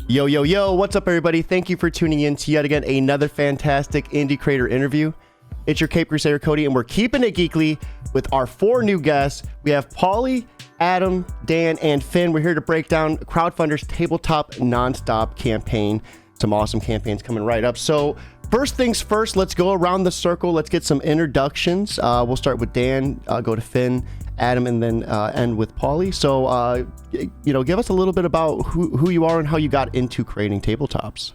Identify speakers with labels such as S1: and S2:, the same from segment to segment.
S1: Yo, yo, yo, what's up, everybody? Thank you for tuning in to yet again another fantastic indie creator interview. It's your Cape Crusader Cody, and we're keeping it geekly with our 4 new guests. We have Paulie, Adam, Dan, and Finn. We're here to break down Crowdfunder's Tabletop Nonstop campaign. Some awesome campaigns coming right up. So first things first, let's go around the circle. Let's get some introductions. We'll start with Dan, go to Finn, Adam, and then end with Paulie. So, give us a little bit about who you are and how you got into creating tabletops.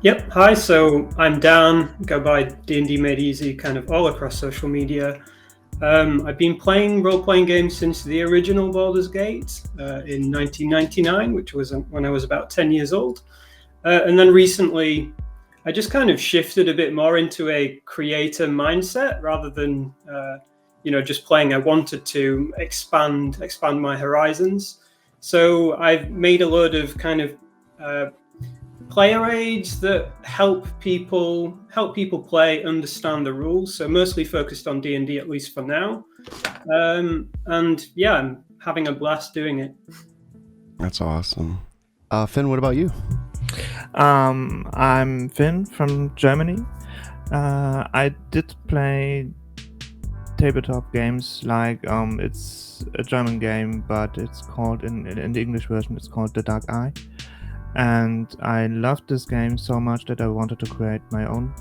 S2: Yep. Hi. So I'm Dan. Go by D&D Made Easy, kind of all across social media. I've been playing role-playing games since the original Baldur's Gate in 1999, which was when I was about 10 years old. And then recently, I just kind of shifted a bit more into a creator mindset rather than just playing. I wanted to expand my horizons. So I've made a load of kind of player aids that help people play, understand the rules. So mostly focused on D&D, at least for now. And yeah, I'm having a blast doing it.
S1: That's awesome. Finn, what about you?
S3: I'm Finn from Germany. I did play tabletop games like it's a German game, but it's called in the English version it's called The Dark Eye, and I loved this game so much that I wanted to create my own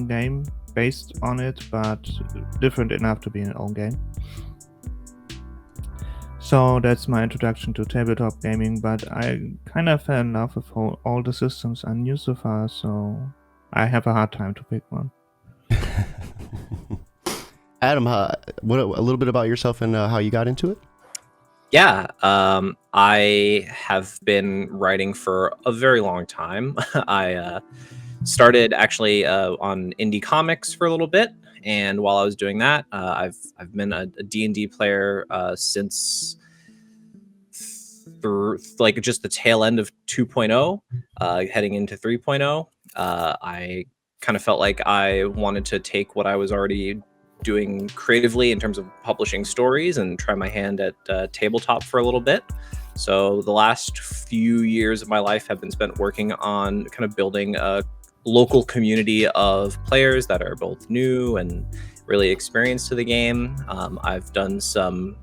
S3: game based on it, but different enough to be an own game. So that's my introduction to tabletop gaming, but I kind of fell in love with all the systems I knew so far, so I have a hard time to pick one.
S1: Adam, a little bit about yourself and how you got into it?
S4: Yeah, I have been writing for a very long time. I started actually on indie comics for a little bit, and while I was doing that, I've been a D&D player since like just the tail end of 2.0, heading into 3.0. I kind of felt like I wanted to take what I was already doing creatively in terms of publishing stories and try my hand at tabletop for a little bit. So the last few years of my life have been spent working on kind of building a local community of players that are both new and really experienced to the game. I've done some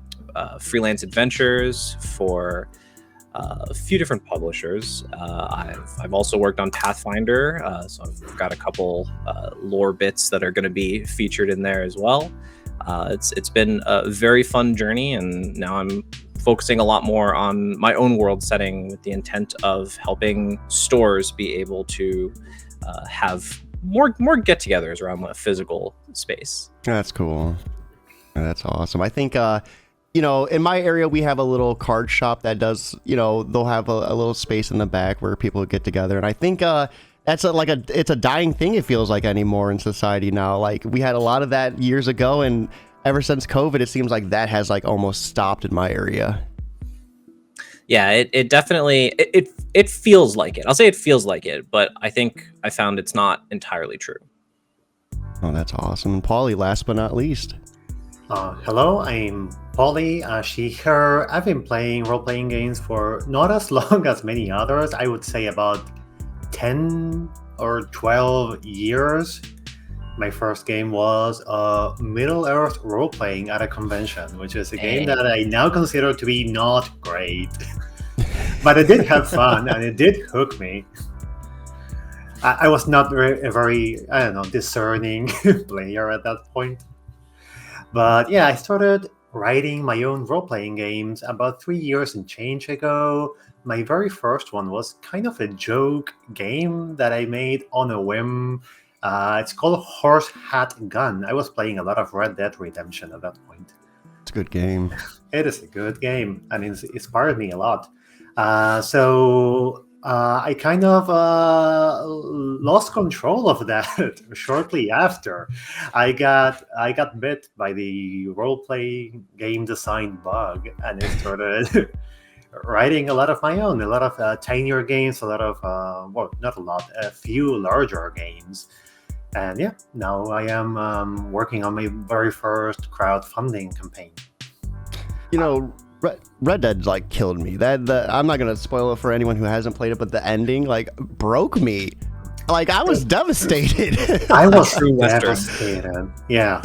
S4: freelance adventures for a few different publishers. I've also worked on Pathfinder, so I've got a couple lore bits that are going to be featured in there as well. It's been a very fun journey, and now I'm focusing a lot more on my own world setting with the intent of helping stores be able to have more get-togethers around a physical space.
S1: That's cool. That's awesome. I think in my area, we have a little card shop that does, they'll have a little space in the back where people get together. And I think that's it's a dying thing, it feels like, anymore in society now. Like, we had a lot of that years ago, and ever since COVID, it seems like that has like almost stopped in my area.
S4: Yeah, it definitely, it feels like it. I'll say it feels like it, but I think I found it's not entirely true.
S1: Oh, that's awesome. And Paulie, last but not least.
S5: Hello, I'm Paulie, she, her. I've been playing role-playing games for not as long as many others. I would say about 10 or 12 years. My first game was Middle-earth role-playing at a convention, which is a game that I now consider to be not great. But it did have fun, and it did hook me. I was not a very discerning player at that point. But yeah, I started writing my own role-playing games about 3 years and change ago. My very first one was kind of a joke game that I made on a whim. It's called Horse Hat Gun. I was playing a lot of Red Dead Redemption at that point.
S1: It's a good game.
S5: It is a good game, and it's inspired me a lot. So I kind of lost control of that shortly after. I got bit by the role-playing game design bug, and I started writing a lot of my own, a lot of tinier games, a lot of not a lot, a few larger games. And yeah, now I am working on my very first crowdfunding campaign.
S1: Red Dead like killed me. I'm not gonna spoil it for anyone who hasn't played it, but the ending like broke me. Like I was devastated.
S5: I was
S4: True Western.
S5: devastated. Yeah.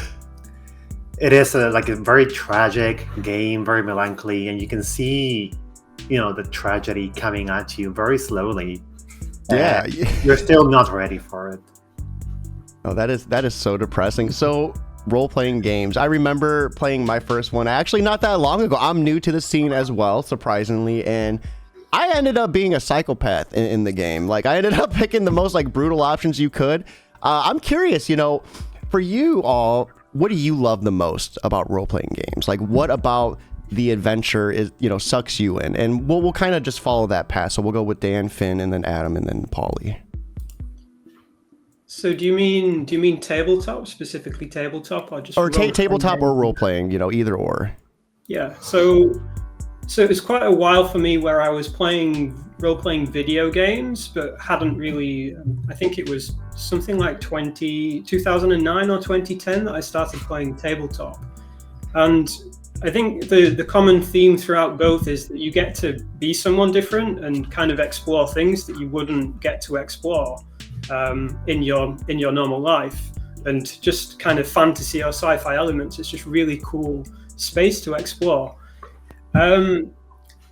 S5: It is a very tragic game, very melancholy, and you can see, the tragedy coming at you very slowly.
S1: Yeah.
S5: You're still not ready for it.
S1: Oh, that is so depressing. So role-playing games. I remember playing my first one actually not that long ago. I'm new to the scene as well, surprisingly, and I ended up being a psychopath in the game. Like I ended up picking the most like brutal options you could. I'm curious, for you all, what do you love the most about role-playing games? Like what about the adventure is, sucks you in? And we'll kind of just follow that path. So we'll go with Dan, Finn, and then Adam, and then Paulie.
S2: So do you mean tabletop, specifically tabletop, or just
S1: tabletop or role-playing, either or?
S2: Yeah. So it was quite a while for me where I was playing role-playing video games, but hadn't really. I think it was something like 2009 or 2010 that I started playing tabletop, and I think the common theme throughout both is that you get to be someone different and kind of explore things that you wouldn't get to explore in your normal life, and just kind of fantasy or sci-fi elements. It's just really cool space to explore.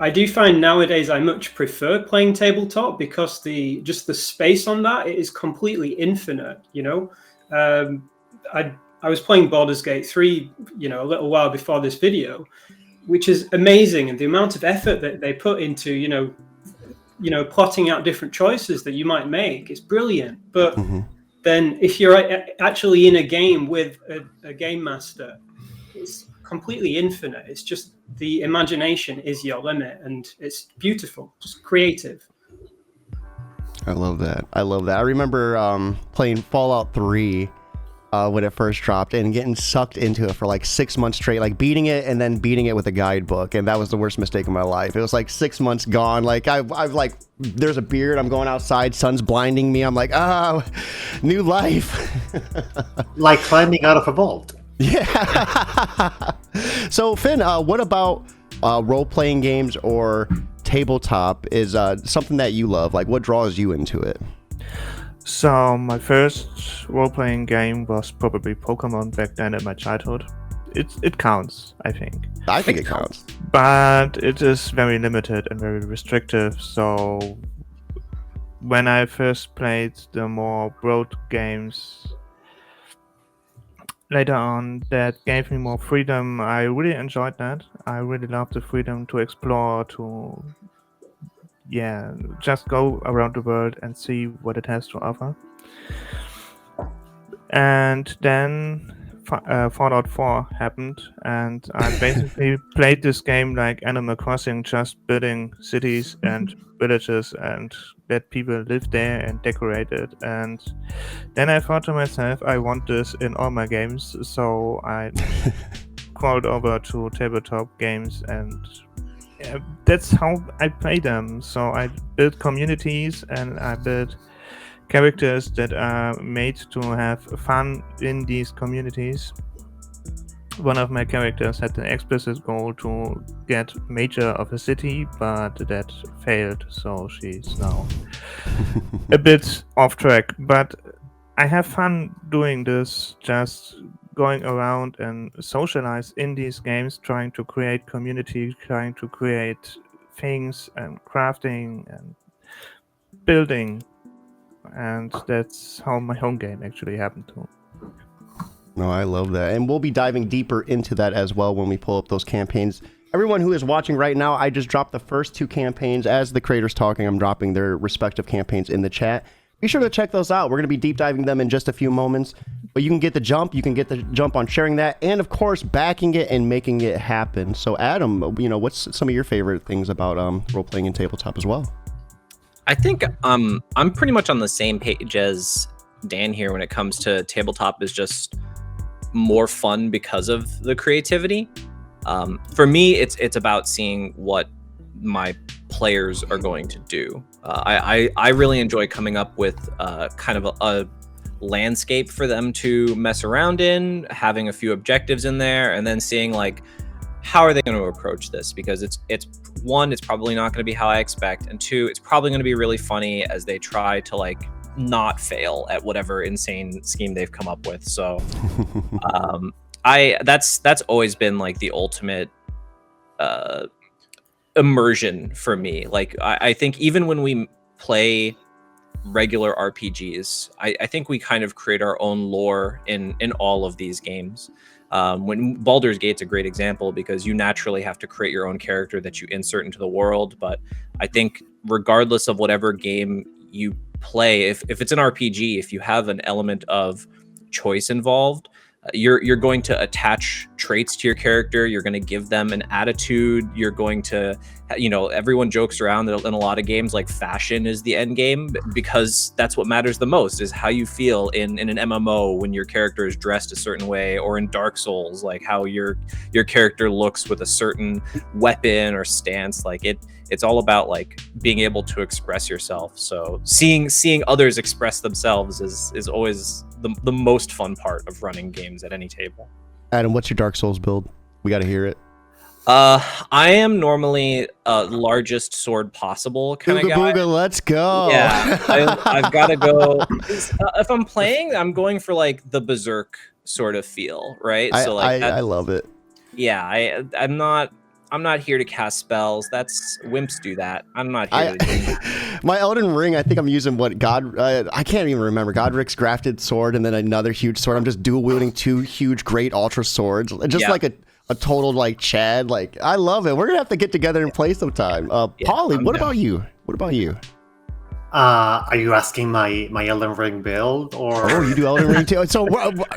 S2: I do find nowadays I much prefer playing tabletop because the space on that, it is completely infinite. I was playing Baldur's Gate 3, a little while before this video, which is amazing, and the amount of effort that they put into plotting out different choices that you might make is brilliant. But then if you're actually in a game with a game master, it's completely infinite. It's just the imagination is your limit, and it's beautiful, just creative.
S1: I love that. I remember playing Fallout 3 when it first dropped and getting sucked into it for like 6 months straight, like beating it and then beating it with a guidebook, and that was the worst mistake of my life. It was like 6 months gone. Like I've like, there's a beard, I'm going outside, sun's blinding me, I'm like, new life.
S5: Like climbing out of a vault.
S1: Yeah. So Finn, what about role-playing games or tabletop is something that you love? Like what draws you into it?
S3: So my first role-playing game was probably Pokemon back then in my childhood. It counts, I think.
S1: I think it counts.
S3: But it is very limited and very restrictive. So when I first played the more broad games later on, that gave me more freedom. I really enjoyed that. I really loved the freedom to explore, to just go around the world and see what it has to offer. And then Fallout 4 happened, and I basically played this game like Animal Crossing, just building cities and villages and let people live there and decorate it. And then I thought to myself, I want this in all my games, so I crawled over to tabletop games, and that's how I play them. So I build communities and I build characters that are made to have fun in these communities. One of my characters had an explicit goal to get mayor of a city, but that failed, so she's now a bit off track. But I have fun doing this, just going around and socialize in these games, trying to create community, trying to create things and crafting and building. And that's how my home game actually happened too.
S1: No, I love that. And we'll be diving deeper into that as well when we pull up those campaigns. Everyone who is watching right now, I just dropped the first 2 campaigns. As the creators talking, I'm dropping their respective campaigns in the chat. Be sure to check those out. We're going to be deep diving them in just a few moments. But you can get the jump. You can get the jump on sharing that. And of course, backing it and making it happen. So Adam, what's some of your favorite things about role-playing and tabletop as well?
S4: I think I'm pretty much on the same page as Dan here when it comes to tabletop is just more fun because of the creativity. For me, it's about seeing what my players are going to do. I really enjoy coming up with kind of a landscape for them to mess around in, having a few objectives in there, and then seeing like how are they going to approach this? Because it's one, it's probably not going to be how I expect, and two, it's probably going to be really funny as they try to like not fail at whatever insane scheme they've come up with. So that's always been like the ultimate immersion for me. Like I think even when we play regular RPGs, I think we kind of create our own lore in all of these games. When Baldur's Gate's a great example because you naturally have to create your own character that you insert into the world. But I think regardless of whatever game you play, if it's an RPG, if you have an element of choice involved, you're going to attach traits to your character. You're going to give them an attitude. You're going to, everyone jokes around that in a lot of games, like fashion is the end game because that's what matters the most is how you feel in an MMO when your character is dressed a certain way, or in Dark Souls, like how your character looks with a certain weapon or stance. Like it's all about like being able to express yourself. So seeing others express themselves is always the most fun part of running games at any table.
S1: Adam, what's your Dark Souls build? We got to hear it.
S4: I am normally largest sword possible kind of guy.
S1: Booga, let's go.
S4: Yeah, I've got to go. If I'm playing, I'm going for like the berserk sort of feel, right? So like
S1: I love it.
S4: Yeah, I'm not here to cast spells. That's wimps do that. I'm not here to do that.
S1: My Elden Ring, I think I'm using I can't even remember. Godric's grafted sword and then another huge sword. I'm just dual wielding two huge great ultra swords. Just like a total like Chad. Like I love it. We're gonna have to get together and play sometime. Paulie, what about you? What about you?
S5: Are you asking my Elden Ring build, or?
S1: Oh, you do Elden Ring too. So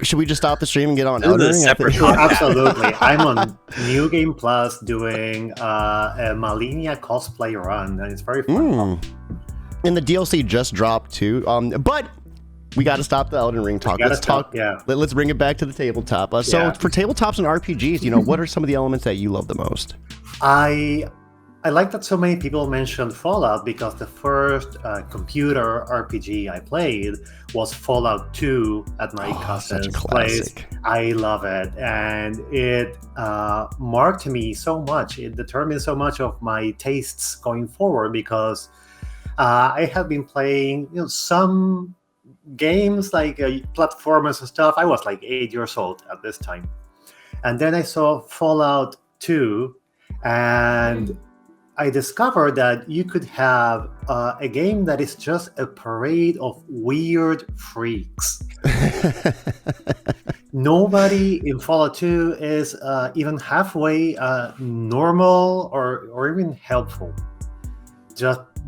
S1: should we just stop the stream and get on Elden Ring?
S5: Absolutely. I'm on New Game Plus doing a Malinia cosplay run, and it's very fun.
S1: And the DLC just dropped too. But we got to stop the Elden Ring talk. Let's talk. Yeah. Let's bring it back to the tabletop. So for tabletops and RPGs, what are some of the elements that you love the most?
S5: I like that so many people mentioned Fallout because the first computer RPG I played was Fallout 2 at my cousin's place. I love it. And it marked me so much. It determined so much of my tastes going forward because I have been playing some games like platformers and stuff. I was like 8 years old at this time. And then I saw Fallout 2 and I discovered that you could have a game that is just a parade of weird freaks. Nobody in Fallout 2 is even halfway normal or even helpful.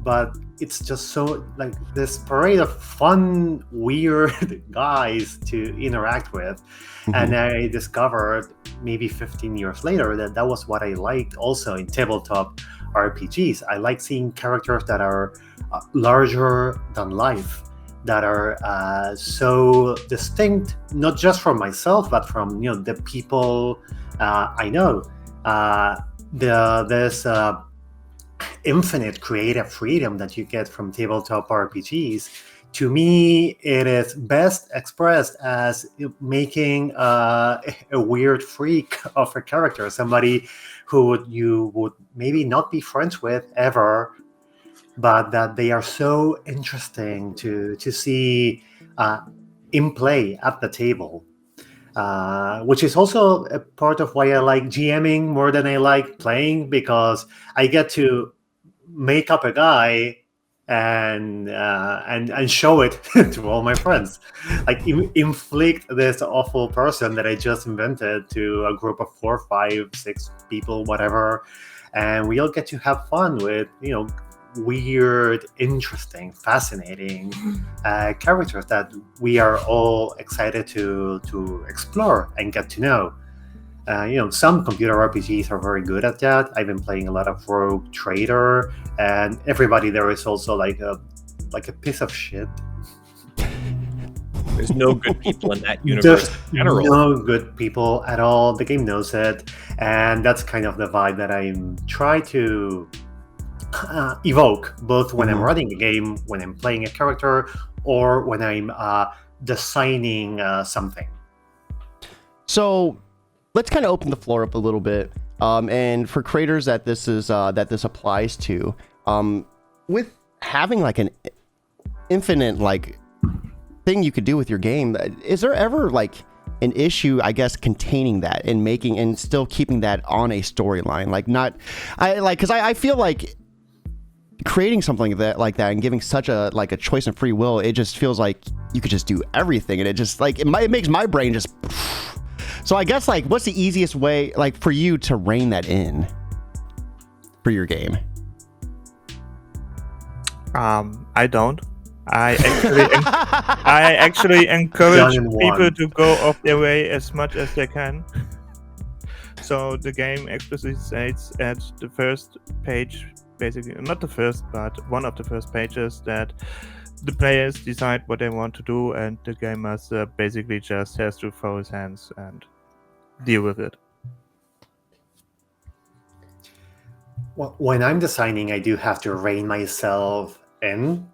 S5: But it's just so like this parade of fun, weird guys to interact with. And I discovered maybe 15 years later that was what I liked also in tabletop RPGs. I like seeing characters that are larger than life, that are so distinct, not just from myself, but from the people I know. There's infinite creative freedom that you get from tabletop RPGs. To me, it is best expressed as making a weird freak of a character, somebody who you would maybe not be friends with ever, but that they are so interesting to see in play at the table, which is also a part of why I like GMing more than I like playing, because I get to make up a guy and show it to all my friends, like inflict this awful person that I just invented to a group of 4, 5, 6 people, whatever, and we all get to have fun with weird, interesting, fascinating characters that we are all excited to explore and get to know. Some computer RPGs are very good at that. I've been playing a lot of Rogue Trader, and everybody there is also like a piece of shit.
S4: There's no good people in that universe in general.
S5: No good people at all. The game knows it, and that's kind of the vibe that I'm trying to evoke, both when I'm running a game, when I'm playing a character, or when I'm designing something.
S1: So let's kind of open the floor up a little bit. And for creators that this applies to, with having like an infinite like thing you could do with your game, is there ever like an issue, I guess, containing that and making and still keeping that on a storyline? Like because I feel like creating something like that and giving such a choice and free will, it just feels like you could just do everything, and it just like it makes my brain just. So I guess like, what's the easiest way like for you to rein that in for your game?
S3: I don't. I actually encourage people to go off their way as much as they can. So the game explicitly states at the first page, basically not the first, but one of the first pages, that the players decide what they want to do, and the game master basically just has to throw his hands and deal with it.
S5: Well, when I'm designing, I do have to rein myself in.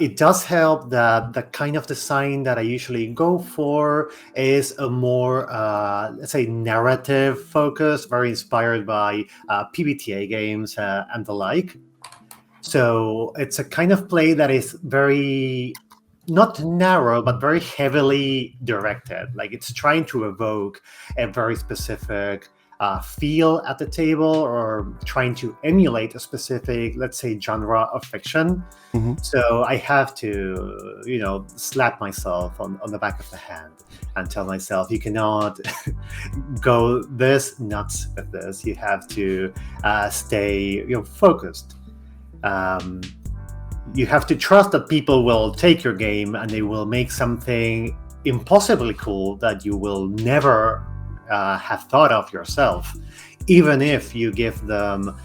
S5: It does help that the kind of design that I usually go for is a more, let's say, narrative focus, very inspired by PBTA games and the like. So it's a kind of play that is very, not narrow, but very heavily directed. Like it's trying to evoke a very specific feel at the table, or trying to emulate a specific, let's say, genre of fiction.
S1: Mm-hmm.
S5: So I have to, slap myself on the back of the hand and tell myself, you cannot go this nuts with this. You have to stay focused. You have to trust that people will take your game and they will make something impossibly cool that you will never have thought of yourself, even if you give them,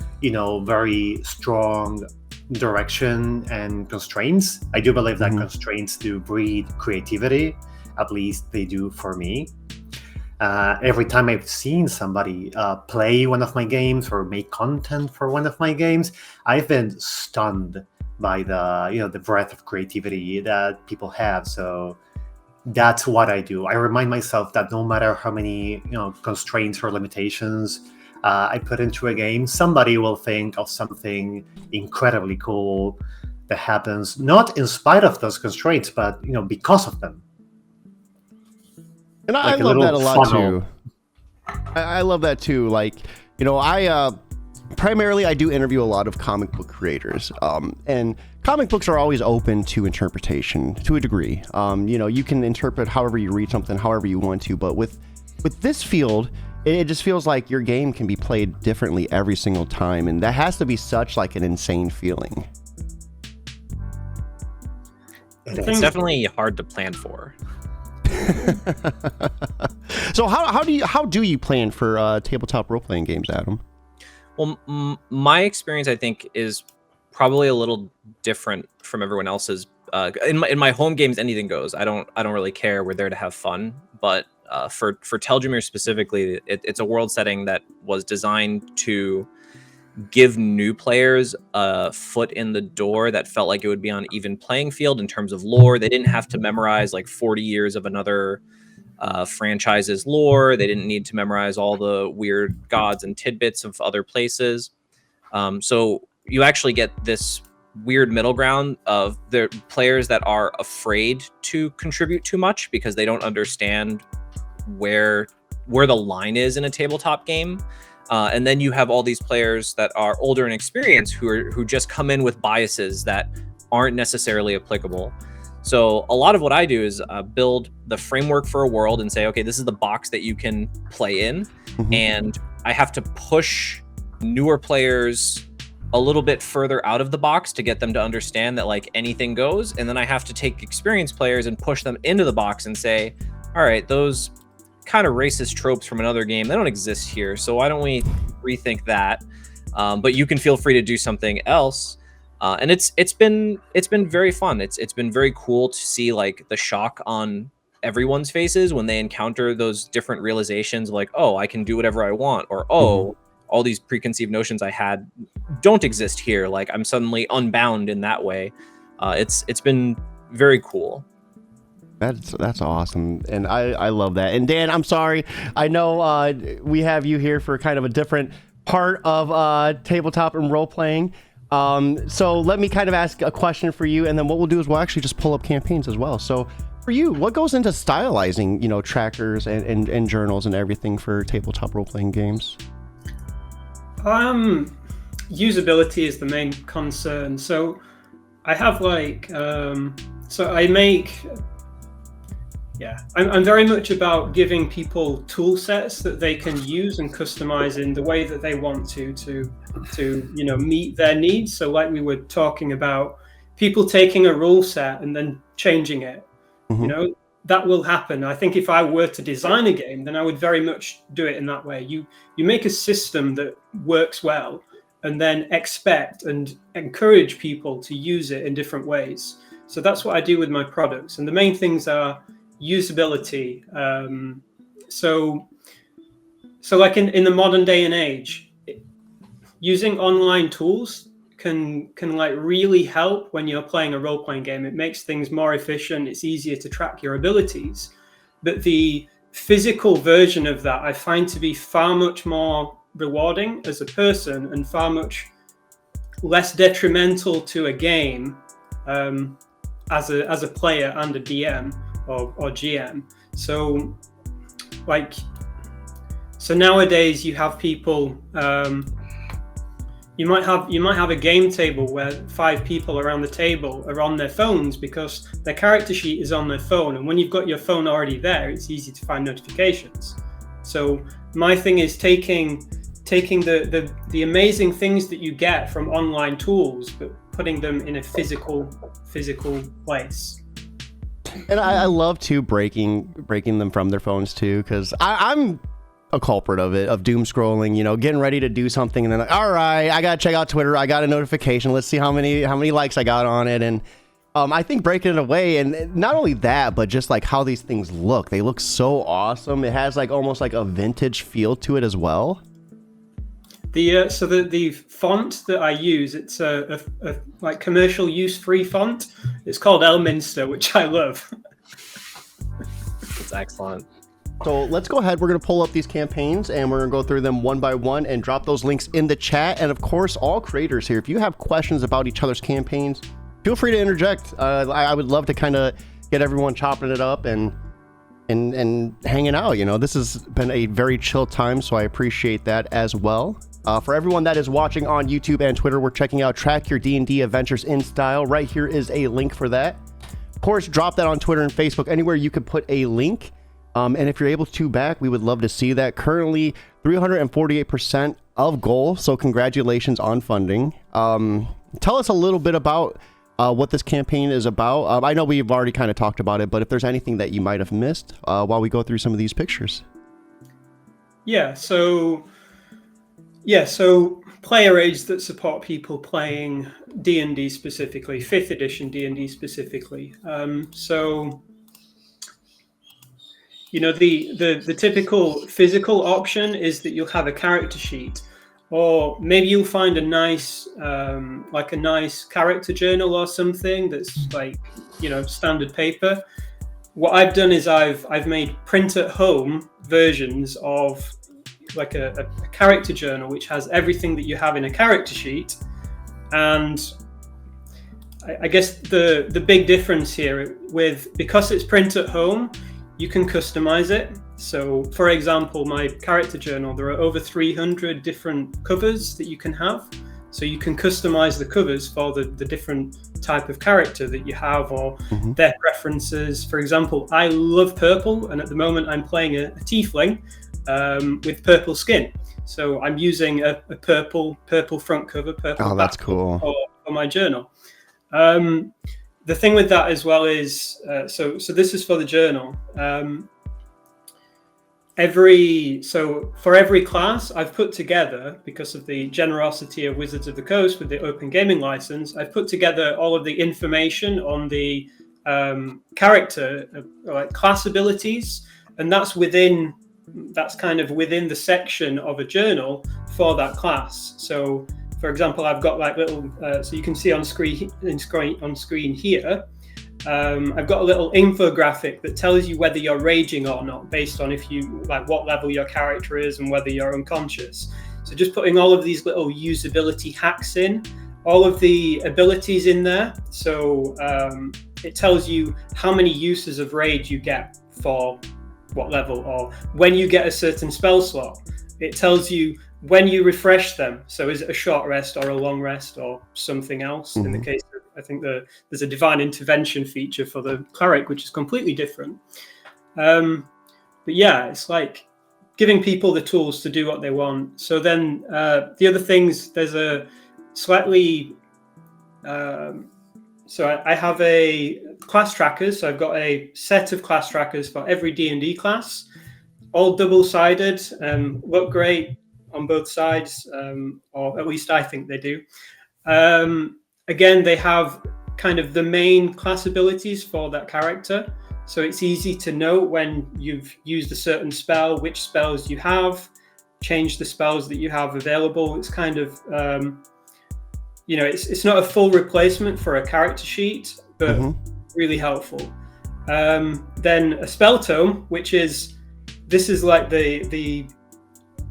S5: very strong direction and constraints. I do believe that constraints do breed creativity. At least they do for me. Every time I've seen somebody play one of my games or make content for one of my games, I've been stunned by the breadth of creativity that people have. So that's what I do. I remind myself that no matter how many constraints or limitations I put into a game, somebody will think of something incredibly cool that happens, not in spite of those constraints, but because of them.
S1: And I love that a lot too. I love that too. Like, I primarily I do interview a lot of comic book creators, and comic books are always open to interpretation to a degree. You can interpret however you read something, however you want to, but with this field, it just feels like your game can be played differently every single time, and that has to be such like an insane feeling.
S4: It's definitely hard to plan for.
S1: So how do you plan for tabletop role-playing games, Adam?
S4: Well, my experience, I think, is probably a little different from everyone else's. In my home games, anything goes. I don't really care. We're there to have fun. But for Teldramir specifically, it's a world setting that was designed to give new players a foot in the door that felt like it would be on even playing field in terms of lore. They didn't have to memorize like 40 years of another franchise's lore. They didn't need to memorize all the weird gods and tidbits of other places. So you actually get this weird middle ground of the players that are afraid to contribute too much because they don't understand where the line is in a tabletop game. And then you have all these players that are older and experienced who just come in with biases that aren't necessarily applicable. So a lot of what I do is build the framework for a world and say, okay, this is the box that you can play in.
S1: Mm-hmm.
S4: And I have to push newer players a little bit further out of the box to get them to understand that like anything goes. And then I have to take experienced players and push them into the box and say, all right, those kind of racist tropes from another game, they don't exist here. So why don't we rethink that? But you can feel free to do something else. And it's been very fun. It's been very cool to see like the shock on everyone's faces when they encounter those different realizations, like, oh, I can do whatever I want, or oh, all these preconceived notions I had don't exist here. Like I'm suddenly unbound in that way. It's been very cool.
S1: That's awesome, and I love that. And Dan, I'm sorry, I know we have you here for kind of a different part of tabletop and role playing. So let me kind of ask a question for you, and then what we'll do is we'll actually just pull up campaigns as well. So for you, what goes into stylizing, trackers and journals and everything for tabletop role playing games?
S2: Usability is the main concern. So I have I'm very much about giving people tool sets that they can use and customize in the way that they want to meet their needs. So like we were talking about, people taking a rule set and then changing it, that will happen. I think if I were to design a game, then I would very much do it in that way. You make a system that works well and then expect and encourage people to use it in different ways. So that's what I do with my products. And the main things are usability. So like in the modern day and age, using online tools can like really help when you're playing a role-playing game. It makes things more efficient. It's easier to track your abilities. But the physical version of that I find to be far much more rewarding as a person and far much less detrimental to a game as a player and a DM or GM. So nowadays you have people, you might have a game table where 5 people around the table are on their phones because their character sheet is on their phone, and when you've got your phone already there, it's easy to find notifications. So my thing is taking the amazing things that you get from online tools, but putting them in a physical place.
S1: And I love too breaking them from their phones too, because I'm a culprit of doom scrolling, getting ready to do something, and then like, all right, I gotta check out Twitter. I got a notification. Let's see how many likes I got on it. And I think breaking it away, and not only that, but just like how these things look. They look so awesome. It has like almost like a vintage feel to it as well.
S2: The font that I use, it's a like commercial use free font. It's called Elminster, which I love.
S4: It's excellent.
S1: So let's go ahead. We're going to pull up these campaigns and we're going to go through them one by one and drop those links in the chat. And of course, all creators here, if you have questions about each other's campaigns, feel free to interject. I would love to kind of get everyone chopping it up and hanging out. This has been a very chill time, so I appreciate that as well. For everyone that is watching on YouTube and Twitter, we're checking out Track Your D&D Adventures in Style. Right here is a link for that. Of course, drop that on Twitter and Facebook, anywhere you could put a link. And if you're able to back, we would love to see that. Currently 348% of goal, so congratulations on funding. Tell us a little bit about what this campaign is about. I know we've already kind of talked about it, but if there's anything that you might have missed while we go through some of these pictures.
S2: So player aids that support people playing D&D specifically, 5th edition D&D specifically. The typical physical option is that you'll have a character sheet, or maybe you'll find a nice character journal or something that's like, standard paper. What I've done is I've made print at home versions of like a character journal, which has everything that you have in a character sheet. And I guess the big difference here because it's print at home, you can customize it. So for example, my character journal, there are over 300 different covers that you can have. So you can customize the covers for the different type of character that you have, or their preferences. For example, I love purple, and at the moment I'm playing a tiefling with purple skin. So I'm using a purple front cover, purple
S1: that's cool.
S2: for my journal. The thing with that as well is, so this is for the journal. For every class, I've put together, because of the generosity of Wizards of the Coast with the open gaming license, I've put together all of the information on the character, like class abilities, and that's kind of within the section of a journal for that class. So, for example, I've got like little, so you can see on screen here, I've got a little infographic that tells you whether you're raging or not, based on if you like what level your character is and whether you're unconscious. So just putting all of these little usability hacks in, all of the abilities in there. So it tells you how many uses of rage you get for what level, or when you get a certain spell slot. It tells you when you refresh them. So is it a short rest or a long rest or something else? In the case of, I think there's a divine intervention feature for the cleric, which is completely different. But yeah, it's like giving people the tools to do what they want. So then the other things, there's a slightly so I have a class trackers. So I've got a set of class trackers for every D&D class, all double-sided, look great on both sides, or at least I think they do. Again, they have kind of the main class abilities for that character. So it's easy to know when you've used a certain spell, which spells you have, change the spells that you have available. It's kind of, it's not a full replacement for a character sheet, but really helpful. Then a spell tome, which is, this is like the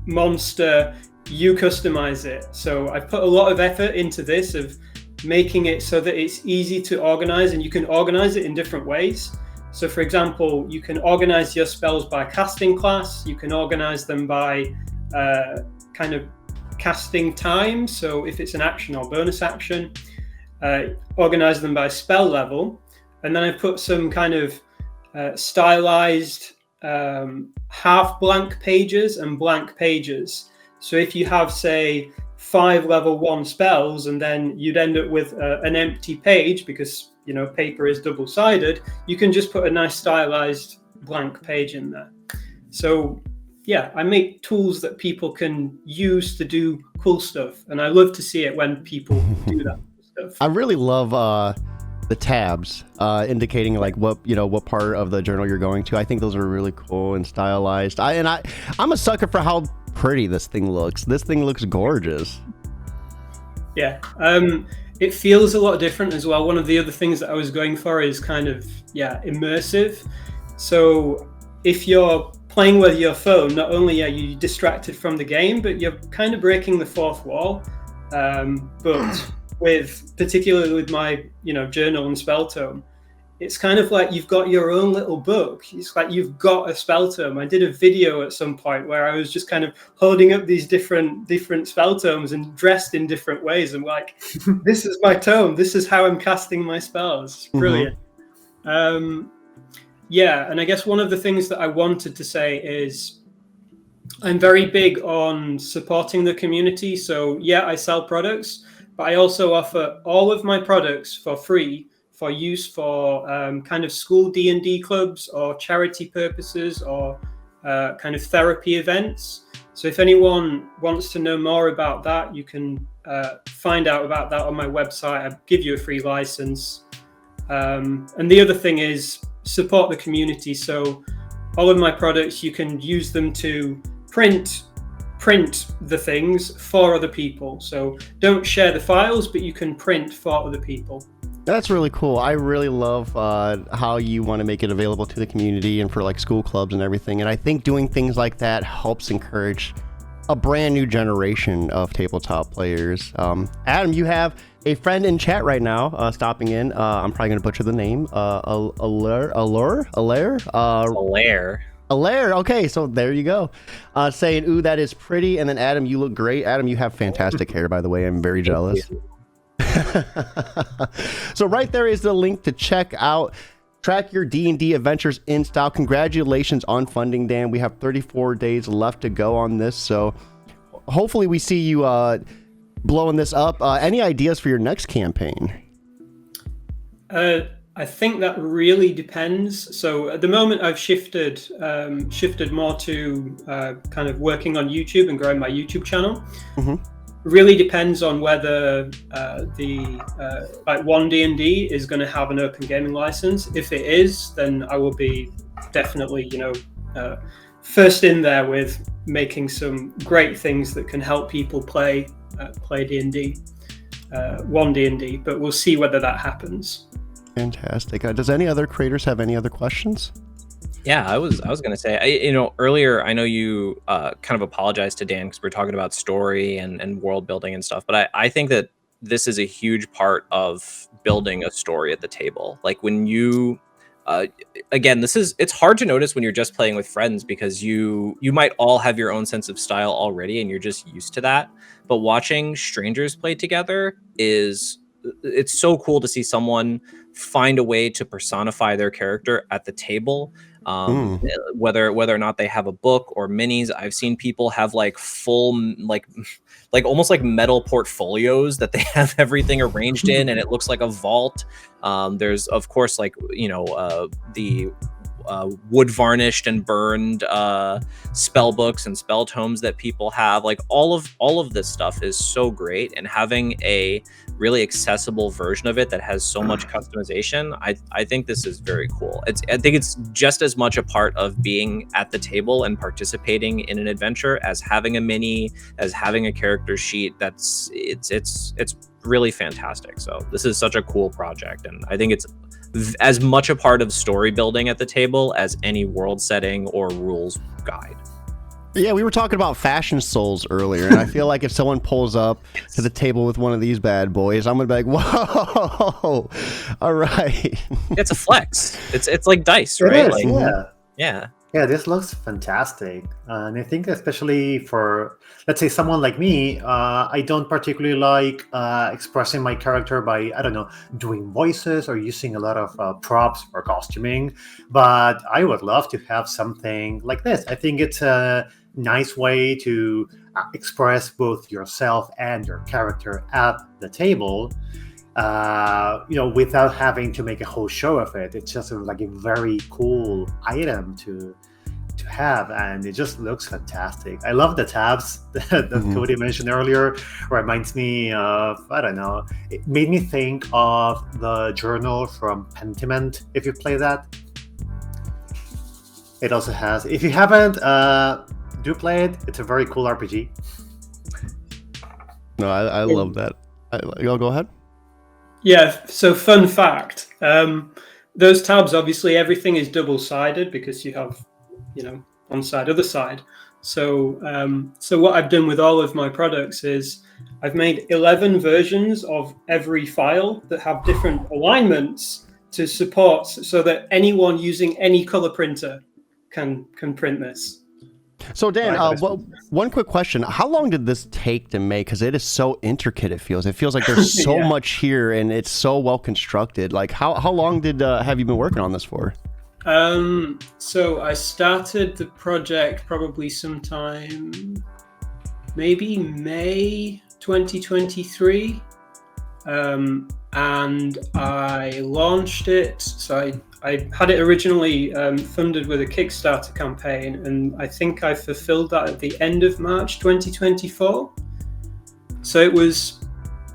S2: monster, you customize it. So I've put a lot of effort into this, of making it so that it's easy to organize, and you can organize it in different ways. So for example, you can organize your spells by casting class, you can organize them by kind of casting time, so if it's an action or bonus action, organize them by spell level, and then I've put some kind of stylized half blank pages and blank pages. So if you have, say, 5 level 1 spells, and then you'd end up with an empty page because paper is double-sided, you can just put a nice stylized blank page in there. So yeah, I make tools that people can use to do cool stuff, and I love to see it when people do that stuff.
S1: I really love the tabs indicating like what part of the journal you're going to. I think those are really cool and stylized. I'm a sucker for how pretty this thing looks. This thing looks gorgeous.
S2: Yeah, it feels a lot different as well. One of the other things that I was going for is kind of immersive. So if you're playing with your phone, not only are you distracted from the game, but you're kind of breaking the fourth wall. But particularly with my journal and spell tome, it's kind of like you've got your own little book. It's like you've got a spell tome. I did a video at some point where I was just kind of holding up these different spell tomes and dressed in different ways. I'm like, this is my tome. This is how I'm casting my spells. It's brilliant. Yeah, and I guess one of the things that I wanted to say is I'm very big on supporting the community. So yeah, I sell products, but I also offer all of my products for free for use for kind of school D&D clubs or charity purposes or kind of therapy events. So if anyone wants to know more about that, you can find out about that on my website. I give you a free license. And the other thing is support the community. So all of my products, you can use them to print the things for other people. So don't share the files, but you can print for other people.
S1: That's really cool. I really love how you want to make it available to the community and for like school clubs and everything. And I think doing things like that helps encourage a brand new generation of tabletop players. Adam, you have a friend in chat right now stopping in. I'm probably going to butcher the name. Alaire. Okay, so there you go. Saying, ooh, that is pretty. And then Adam, you look great. Adam, you have fantastic hair, by the way. I'm very jealous. So right there is the link to track your D&D adventures in style. Congratulations on funding, Dan. We have 34 days left to go on this, so hopefully we see you blowing this up. Any ideas for your next campaign?
S2: I think that really depends. So at the moment I've shifted more to kind of working on YouTube and growing my YouTube channel. Really depends on whether the like 1D&D is going to have an open gaming license. If it is, then I will be definitely first in there with making some great things that can help people play D&D, 1D&D. But we'll see whether that happens.
S1: Fantastic. Does any other creators have any other questions?
S4: Yeah, I was gonna say, earlier I know you kind of apologized to Dan because we're talking about story and world building and stuff, but I think that this is a huge part of building a story at the table. Like when you again, it's hard to notice when you're just playing with friends because you might all have your own sense of style already and you're just used to that. But watching strangers play together it's so cool to see someone find a way to personify their character at the table. Whether or not they have a book or minis, I've seen people have like full like almost like metal portfolios that they have everything arranged in, and it looks like a vault. There's of course like the wood varnished and burned spell books and spell tomes that people have. Like all of this stuff is so great, and having a really accessible version of it that has so much customization, I think this is very cool. I think it's just as much a part of being at the table and participating in an adventure as having a mini, as having a character sheet. It's really fantastic. So this is such a cool project, and I think it's as much a part of story building at the table as any world setting or rules guide.
S1: Yeah, we were talking about fashion souls earlier, and I feel like if someone pulls up to the table with one of these bad boys, I'm gonna be like, whoa, all right.
S4: It's a flex. It's like dice,
S5: It
S4: right?
S5: is,
S4: Like,
S5: yeah.
S4: yeah.
S5: This looks fantastic. And I think especially for, let's say, someone like me, I don't particularly like expressing my character by, I don't know, doing voices or using a lot of props or costuming. But I would love to have something like this. I think it's a nice way to express both yourself and your character at the table. Without having to make a whole show of it. It's just like a very cool item to have, and it just looks fantastic. I love the tabs that Cody mentioned earlier. Reminds me of, I don't know, it made me think of the journal from Pentiment, if you play that. It also has, if you haven't, do play it. It's a very cool RPG.
S1: No, I love that. Y'all go ahead.
S2: Yeah, so fun fact. Those tabs, obviously, everything is double-sided because you have, one side, other side. So what I've done with all of my products is I've made 11 versions of every file that have different alignments to support so that anyone using any color printer can print this.
S1: So Dan, one quick question: how long did this take to make? Because it is so intricate. It feels like there's so much here, and it's so well constructed. Like how long did have you been working on this for?
S2: So I started the project probably sometime, maybe May 2023, and I launched it. So I had it originally funded with a Kickstarter campaign, and I think I fulfilled that at the end of March 2024. So it was,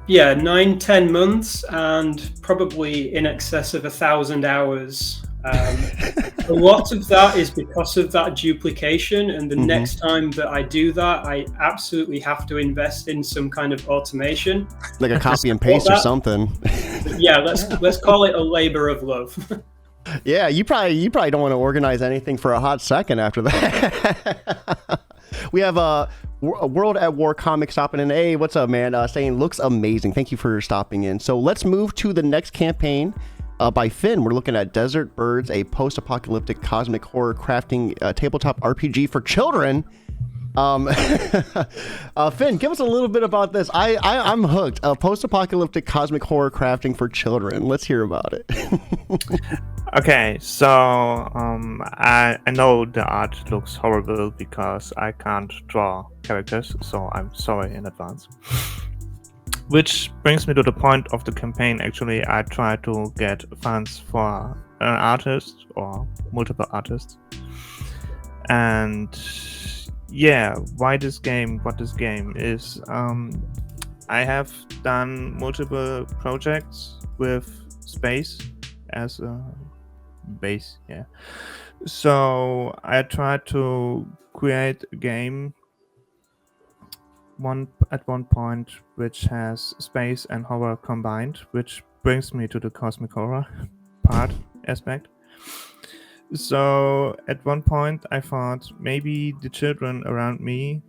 S2: 9-10 months and probably in excess of 1,000 hours. A lot of that is because of that duplication, and the next time that I do that, I absolutely have to invest in some kind of automation,
S1: like a copy and paste or something.
S2: Yeah, let's call it a labor of love.
S1: Yeah, you probably don't want to organize anything for a hot second after that. We have a World at War comic stopping in. Hey, what's up, man? Saying looks amazing. Thank you for stopping in. So let's move to the next campaign by Finn. We're looking at Desert Birds, a post-apocalyptic cosmic horror crafting tabletop RPG for children. Finn, give us a little bit about this. I'm hooked. Post-apocalyptic cosmic horror crafting for children. Let's hear about it.
S3: Okay, so I know the art looks horrible because I can't draw characters, so I'm sorry in advance. Which brings me to the point of the campaign. Actually, I try to get funds for an artist or multiple artists. And yeah, why this game? What this game is? I have done multiple projects with space as a base. Yeah. So I tried to create a game at one point which has space and horror combined, which brings me to the cosmic horror aspect. So at one point I thought maybe the children around me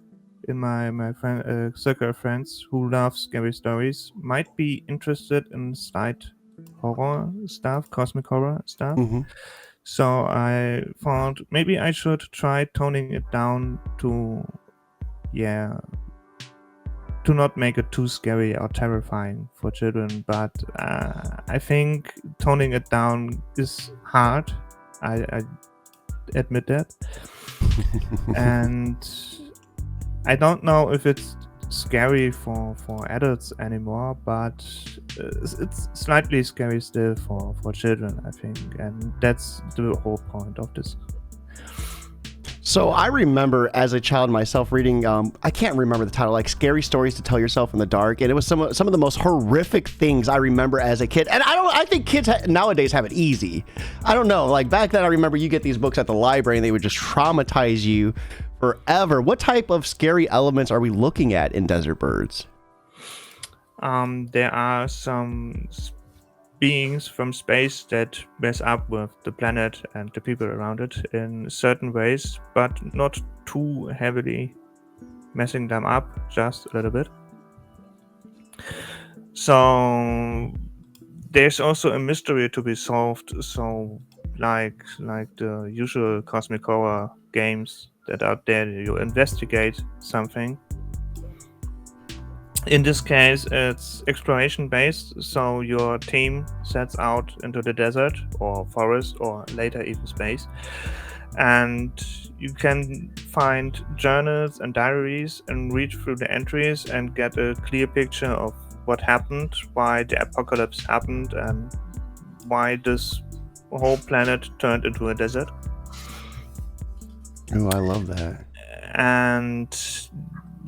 S3: in my friend, circle of friends who love scary stories might be interested in slight horror stuff, cosmic horror stuff.
S1: Mm-hmm.
S3: So I thought maybe I should try toning it down to not make it too scary or terrifying for children, but I think toning it down is hard. I admit that. And I don't know if it's scary for adults anymore, but it's slightly scary still for children, I think, and that's the whole point of this.
S1: So I remember as a child myself reading, I can't remember the title, like Scary Stories to Tell Yourself in the Dark, and it was some of the most horrific things I remember as a kid. And I think kids nowadays have it easy. I don't know, like back then I remember you get these books at the library and they would just traumatize you forever. What type of scary elements are we looking at in Desert Birds?
S3: There are some beings from space that mess up with the planet and the people around it in certain ways, but not too heavily messing them up, just a little bit. So there's also a mystery to be solved. So like the usual cosmic horror games that are there, you investigate something. In this case, it's exploration based, so your team sets out into the desert or forest or later even space, and you can find journals and diaries and read through the entries and get a clear picture of what happened, why the apocalypse happened, and why this whole planet turned into a desert.
S1: Oh, I love that.
S3: And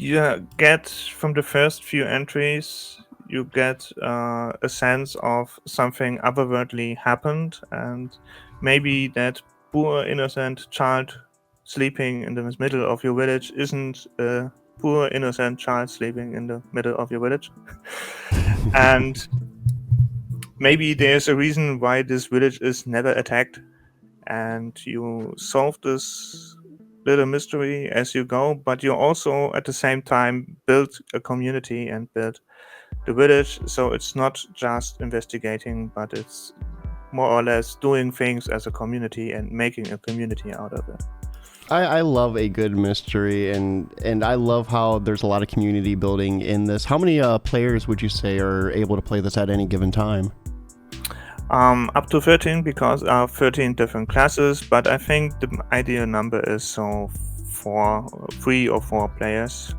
S3: you get from the first few entries, you get a sense of something otherworldly happened, and maybe that poor innocent child sleeping in the middle of your village isn't a poor innocent child sleeping in the middle of your village. And maybe there's a reason why this village is never attacked, and you solve this little mystery as you go, but you also at the same time build a community and build the village, so it's not just investigating, but it's more or less doing things as a community and making a community out of it.
S1: I love a good mystery, and I love how there's a lot of community building in this. How many players would you say are able to play this at any given time?
S3: Up to 13, because 13 different classes, but I think the ideal number is so 3 or 4 players,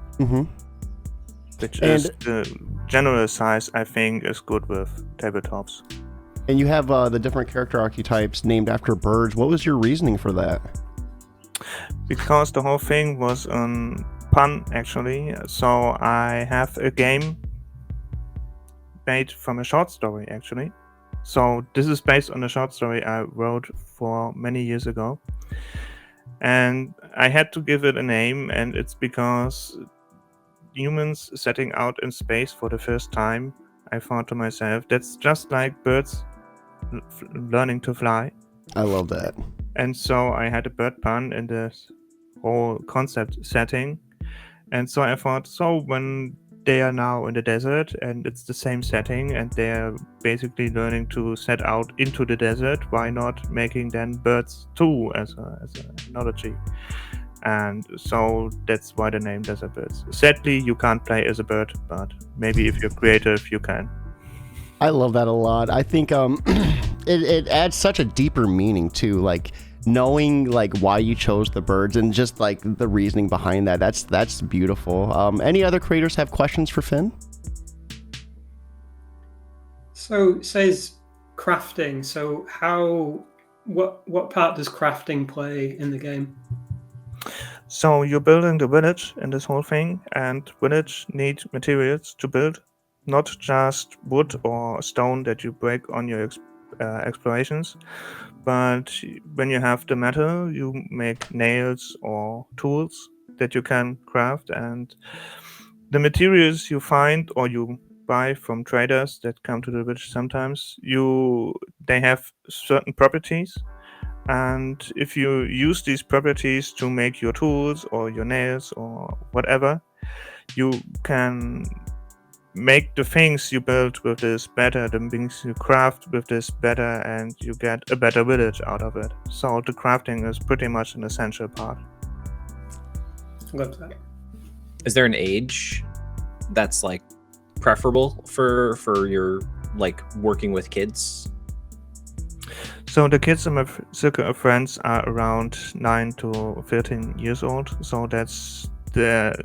S3: which is the general size I think is good with tabletops.
S1: And you have the different character archetypes named after birds. What was your reasoning for that?
S3: Because the whole thing was on pun, actually. So I have a game made from a short story, actually. So this is based on a short story I wrote for many years ago. And I had to give it a name, and it's because humans setting out in space for the first time, I thought to myself, that's just like birds learning to fly.
S1: I love that.
S3: And so I had a bird pun in this whole concept setting. And so I thought, so when they are now in the desert and it's the same setting and they're basically learning to set out into the desert, why not making then birds too as an analogy? And so that's why the name Desert Birds. Sadly, you can't play as a bird, but maybe if you're creative, you can.
S1: I love that a lot. I think it adds such a deeper meaning too, like knowing like why you chose the birds and just like the reasoning behind that. That's beautiful. Any other creators have questions for Finn?
S2: So it says crafting. So what part does crafting play in the game?
S3: So you're building the village in this whole thing, and village need materials to build, not just wood or stone that you break on your explorations, but when you have the metal, you make nails or tools that you can craft, and the materials you find or you buy from traders that come to the village sometimes. They have certain properties, and if you use these properties to make your tools or your nails or whatever, you can make the things you build with this better, the things you craft with this better, and you get a better village out of it. So the crafting is pretty much an essential part.
S2: Love that.
S4: Is there an age that's like preferable for your like working with kids?
S3: So the kids in my circle of friends are around 9 to 13 years old. So that's the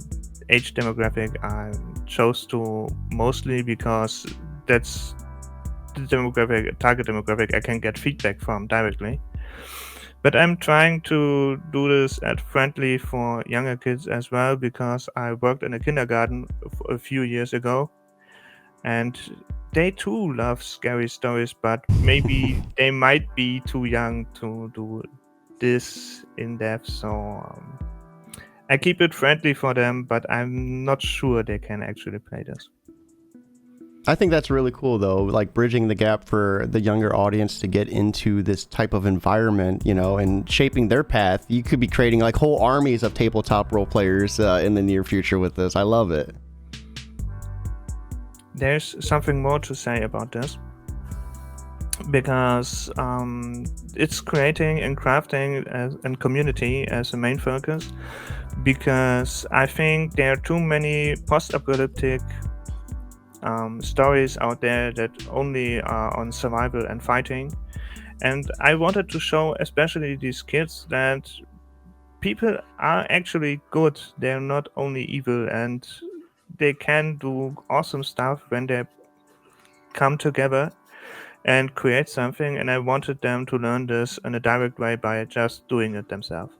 S3: age demographic I chose to mostly because that's the target demographic I can get feedback from directly. But I'm trying to do this at friendly for younger kids as well, because I worked in a kindergarten a few years ago, and they too love scary stories, but maybe they might be too young to do this in depth. So I keep it friendly for them, but I'm not sure they can actually play this.
S1: I think that's really cool, though, like bridging the gap for the younger audience to get into this type of environment, and shaping their path. You could be creating like whole armies of tabletop role players in the near future with this. I love it.
S3: There's something more to say about this, because it's creating and crafting and community as a main focus, because I think there are too many post-apocalyptic stories out there that only are on survival and fighting, and I wanted to show especially these kids that people are actually good. They're not only evil, and they can do awesome stuff when they come together and create something, and I wanted them to learn this in a direct way by just doing it themselves.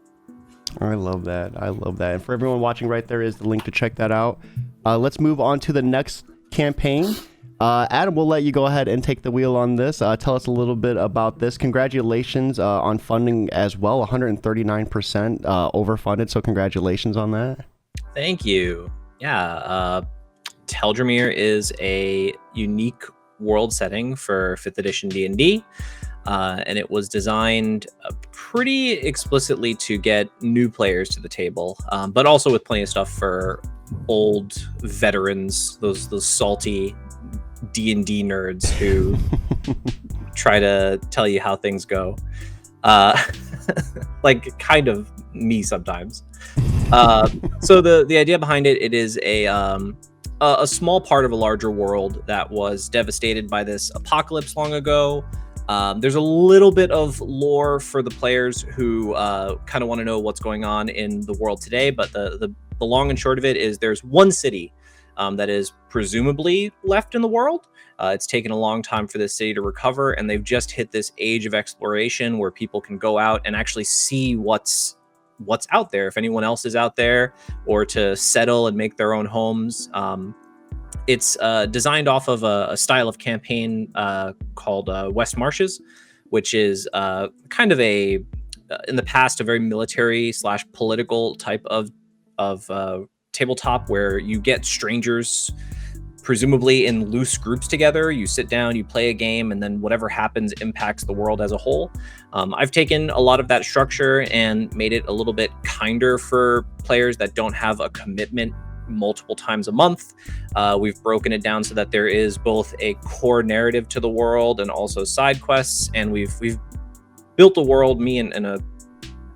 S1: I love that. And for everyone watching, right there is the link to check that out. Let's move on to the next campaign. Adam, we'll let you go ahead and take the wheel on this. Tell us a little bit about this. Congratulations on funding as well, 139% overfunded, so congratulations on that.
S4: Thank you. Yeah, Teldramir is a unique world setting for 5th edition D&D, and it was designed pretty explicitly to get new players to the table, but also with plenty of stuff for old veterans, those salty D&D nerds who try to tell you how things go, like kind of me sometimes. So the idea behind it is a small part of a larger world that was devastated by this apocalypse long ago. There's a little bit of lore for the players who kind of want to know what's going on in the world today, but the long and short of it is there's one city that is presumably left in the world. It's taken a long time for this city to recover, and they've just hit this age of exploration where people can go out and actually see what's out there, if anyone else is out there, or to settle and make their own homes. It's designed off of a style of campaign called West Marches, which is kind of in the past, a very military/political type of tabletop, where you get strangers presumably in loose groups together. You sit down, you play a game, and then whatever happens impacts the world as a whole. I've taken a lot of that structure and made it a little bit kinder for players that don't have a commitment multiple times a month. We've broken it down so that there is both a core narrative to the world and also side quests, and we've built a world, me and a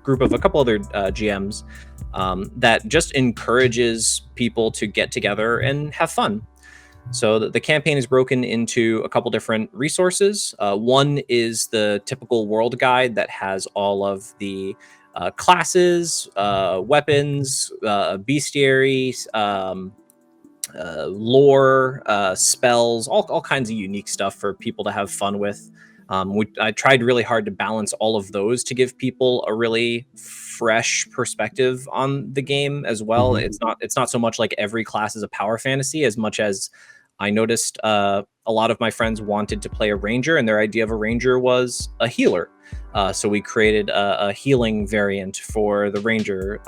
S4: group of a couple other GMs, that just encourages people to get together and have fun. So the campaign is broken into a couple different resources. One is the typical world guide that has all of the classes, weapons, bestiaries, lore, spells, all kinds of unique stuff for people to have fun with. I tried really hard to balance all of those to give people a really fresh perspective on the game as well. Mm-hmm. It's not so much like every class is a power fantasy, as much as I noticed a lot of my friends wanted to play a ranger, and their idea of a ranger was a healer. So we created a healing variant for the ranger.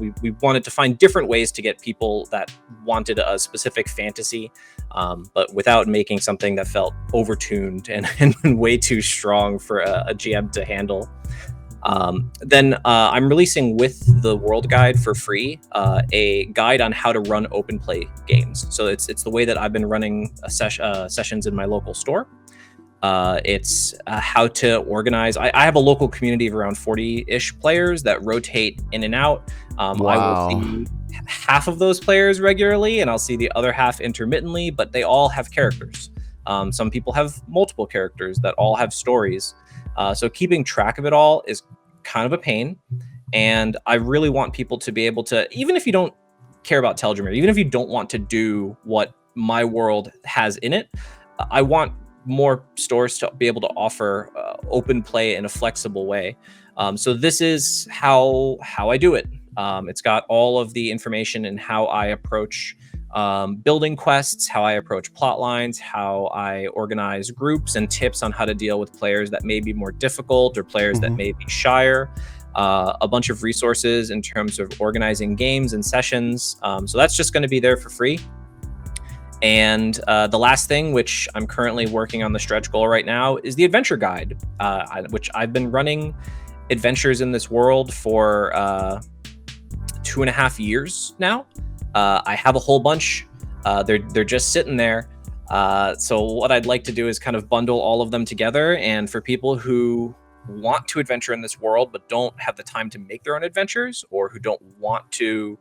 S4: We wanted to find different ways to get people that wanted a specific fantasy but without making something that felt overtuned and way too strong for a GM to handle. Then I'm releasing with the World Guide for free a guide on how to run open play games. So it's the way that I've been running sessions in my local store. It's how to organize. I have a local community of around 40-ish players that rotate in and out.
S1: Wow.
S4: I will see half of those players regularly, and I'll see the other half intermittently, but they all have characters. Some people have multiple characters that all have stories. So keeping track of it all is kind of a pain. And I really want people to be able to, even if you don't care about Teldramir, even if you don't want to do what my world has in it, I want more stores to be able to offer open play in a flexible way. So this is how I do it. It's got all of the information and how I approach building quests, how I approach plot lines, how I organize groups, and tips on how to deal with players that may be more difficult or players that may be shyer. A bunch of resources in terms of organizing games and sessions. So that's just going to be there for free. And the last thing, which I'm currently working on the stretch goal right now, is the adventure guide, which I've been running adventures in this world for 2.5 years now. I have a whole bunch. They're just sitting there. So what I'd like to do is kind of bundle all of them together. And for people who want to adventure in this world but don't have the time to make their own adventures, or who don't want to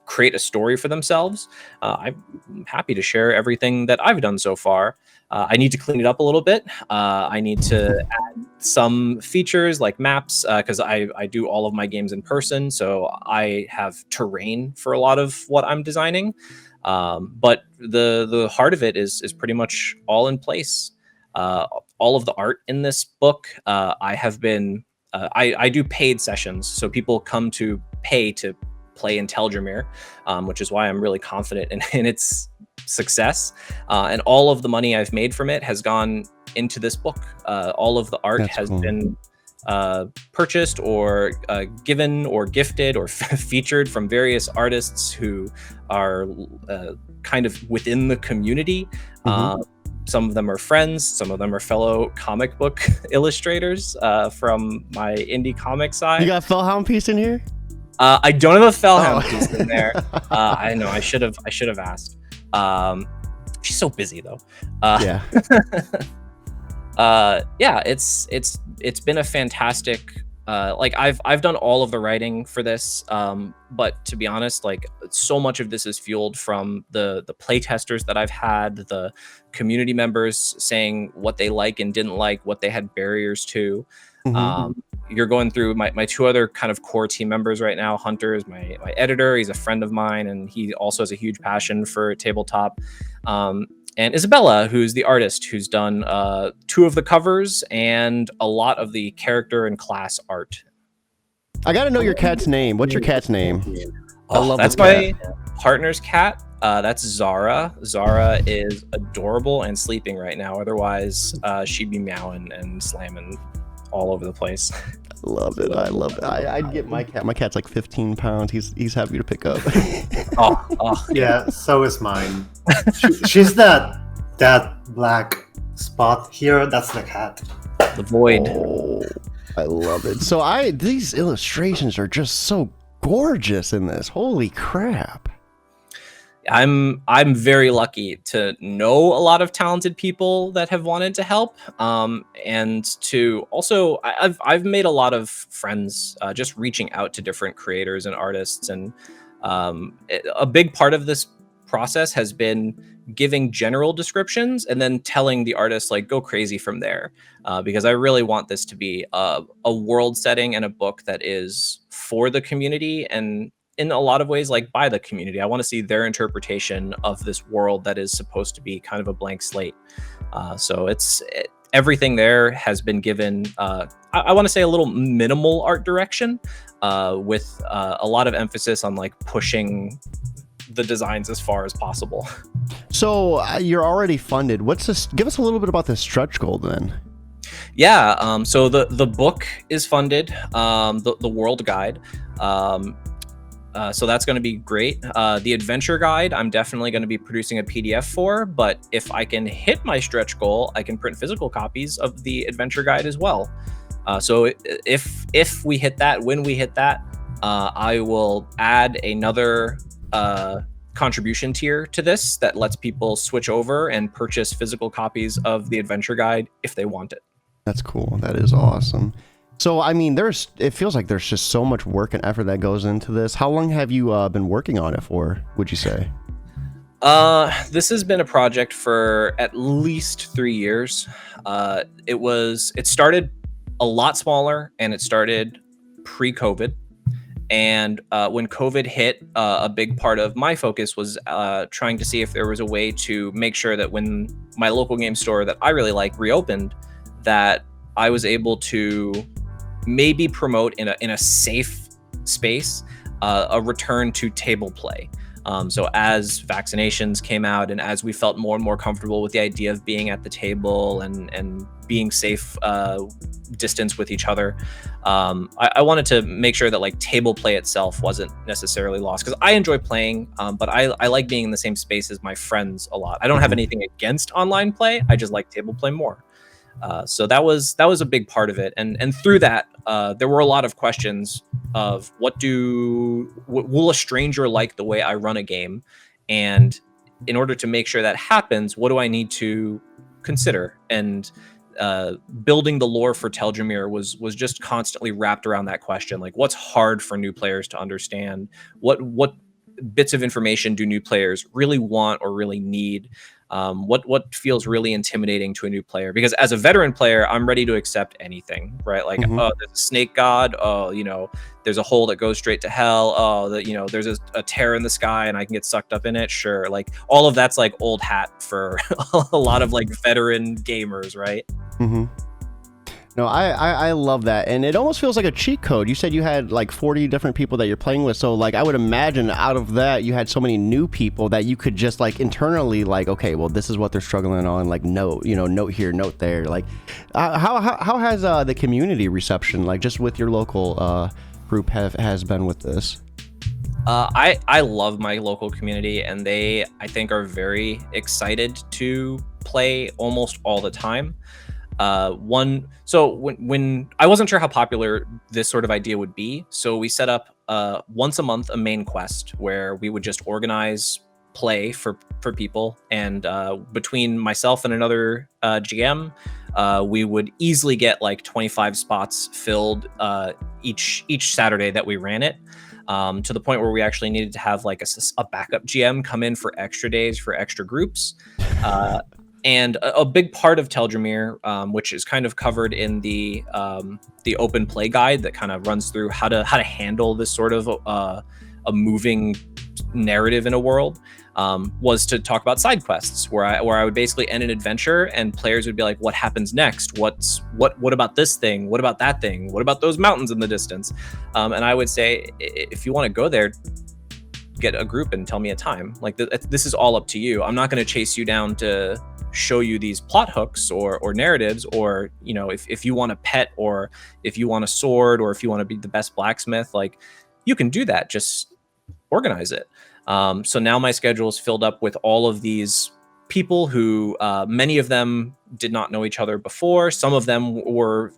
S4: create a story for themselves, I'm happy to share everything that I've done so far. I need to clean it up a little bit. I need to add some features like maps, because I do all of my games in person, so I have terrain for a lot of what I'm designing. But the heart of it is pretty much all in place. All of the art in this book, I have been I do paid sessions, so people come to pay to play in Teldramir, which is why I'm really confident in its success. And all of the money I've made from it has gone into this book. All of the art has been purchased or given or gifted or featured from various artists who are kind of within the community. Some of them are friends, some of them are fellow comic book illustrators from my indie comic side.
S1: You got a Fellhound piece in here?
S4: I don't have a Fellhound piece in there. I know I should have asked. She's so busy though.
S1: Yeah.
S4: Yeah, it's been a fantastic. Like I've done all of the writing for this, but to be honest, like so much of this is fueled from the play testers that I've had, the community members saying what they like and didn't like, what they had barriers to. You're going through my two other kind of core team members right now. Hunter is my editor. He's a friend of mine, and he also has a huge passion for tabletop. And Isabella, who's the artist, who's done 2 of the covers and a lot of the character and class art.
S1: I gotta know your cat's name. What's your cat's name? I love
S4: that's
S1: this cat.
S4: my partner's cat. That's Zara. Zara is adorable and sleeping right now. Otherwise, she'd be meowing and slamming all over the place.
S1: I love it. I'd get my cat. My cat's like 15 pounds. He's happy to pick up.
S5: Yeah, so is mine. She's that black spot here. That's the cat.
S4: The void.
S1: Oh, I love it. So these illustrations are just so gorgeous in this. Holy crap.
S4: I'm very lucky to know a lot of talented people that have wanted to help, and to also I've made a lot of friends just reaching out to different creators and artists, and a big part of this process has been giving general descriptions and then telling the artist like go crazy from there, because I really want this to be a world setting and a book that is for the community and in a lot of ways like by the community. I want to see their interpretation of this world that is supposed to be kind of a blank slate. So everything there has been given I want to say a little minimal art direction, with a lot of emphasis on like pushing the designs as far as possible.
S1: So you're already funded. Give us a little bit about this stretch goal then.
S4: Yeah, so the book is funded, the World Guide. So that's going to be great. The adventure guide, I'm definitely going to be producing a PDF for, but if I can hit my stretch goal, I can print physical copies of the adventure guide as well. So if we hit that, when we hit that, I will add another contribution tier to this that lets people switch over and purchase physical copies of the adventure guide if they want it.
S1: That's cool. That is awesome. So, I mean, it feels like there's just so much work and effort that goes into this. How long have you been working on it for, would you say?
S4: This has been a project for at least 3 years. It started a lot smaller, and it started pre-COVID. And when COVID hit, a big part of my focus was trying to see if there was a way to make sure that when my local game store that I really like reopened, that I was able to maybe promote in a safe space a return to table play. So as vaccinations came out and as we felt more and more comfortable with the idea of being at the table and being safe distance with each other, I wanted to make sure that like table play itself wasn't necessarily lost, because I enjoy playing, but I like being in the same space as my friends a lot. I don't have anything against online play. I just like table play more. So that was a big part of it, and through that, there were a lot of questions of will a stranger like the way I run a game, and in order to make sure that happens, what do I need to consider? And building the lore for Teldramir was just constantly wrapped around that question, like what's hard for new players to understand, what bits of information do new players really want or really need. What feels really intimidating to a new player, because as a veteran player, I'm ready to accept anything, right? Like, oh, there's a snake god. Oh, there's a hole that goes straight to hell. Oh, there's a tear in the sky and I can get sucked up in it. Sure. Like all of that's like old hat for a lot of like veteran gamers, right?
S1: Mm-hmm. No, I love that, and it almost feels like a cheat code. You said you had like 40 different people that you're playing with, so like I would imagine out of that you had so many new people that you could just like internally like, okay, well this is what they're struggling on, like note here, note there. Like how has the community reception, like just with your local group, has been with this?
S4: I love my local community, and they, I think, are very excited to play almost all the time. So when I wasn't sure how popular this sort of idea would be, so we set up once a month a main quest where we would just organize play for people, and between myself and another GM, we would easily get like 25 spots filled each Saturday that we ran it, to the point where we actually needed to have like a backup GM come in for extra days for extra groups. And a big part of Teldramir, which is kind of covered in the open play guide that kind of runs through how to handle this sort of a moving narrative in a world, was to talk about side quests, where I would basically end an adventure and players would be like, what happens next? What about this thing? What about that thing? What about those mountains in the distance? And I would say, if you want to go there, get a group and tell me a time. Like this is all up to you. I'm not going to chase you down to show you these plot hooks or narratives, or if you want a pet, or if you want a sword, or if you want to be the best blacksmith, like you can do that. Just organize it. So now my schedule is filled up with all of these people who many of them did not know each other before. Some of them were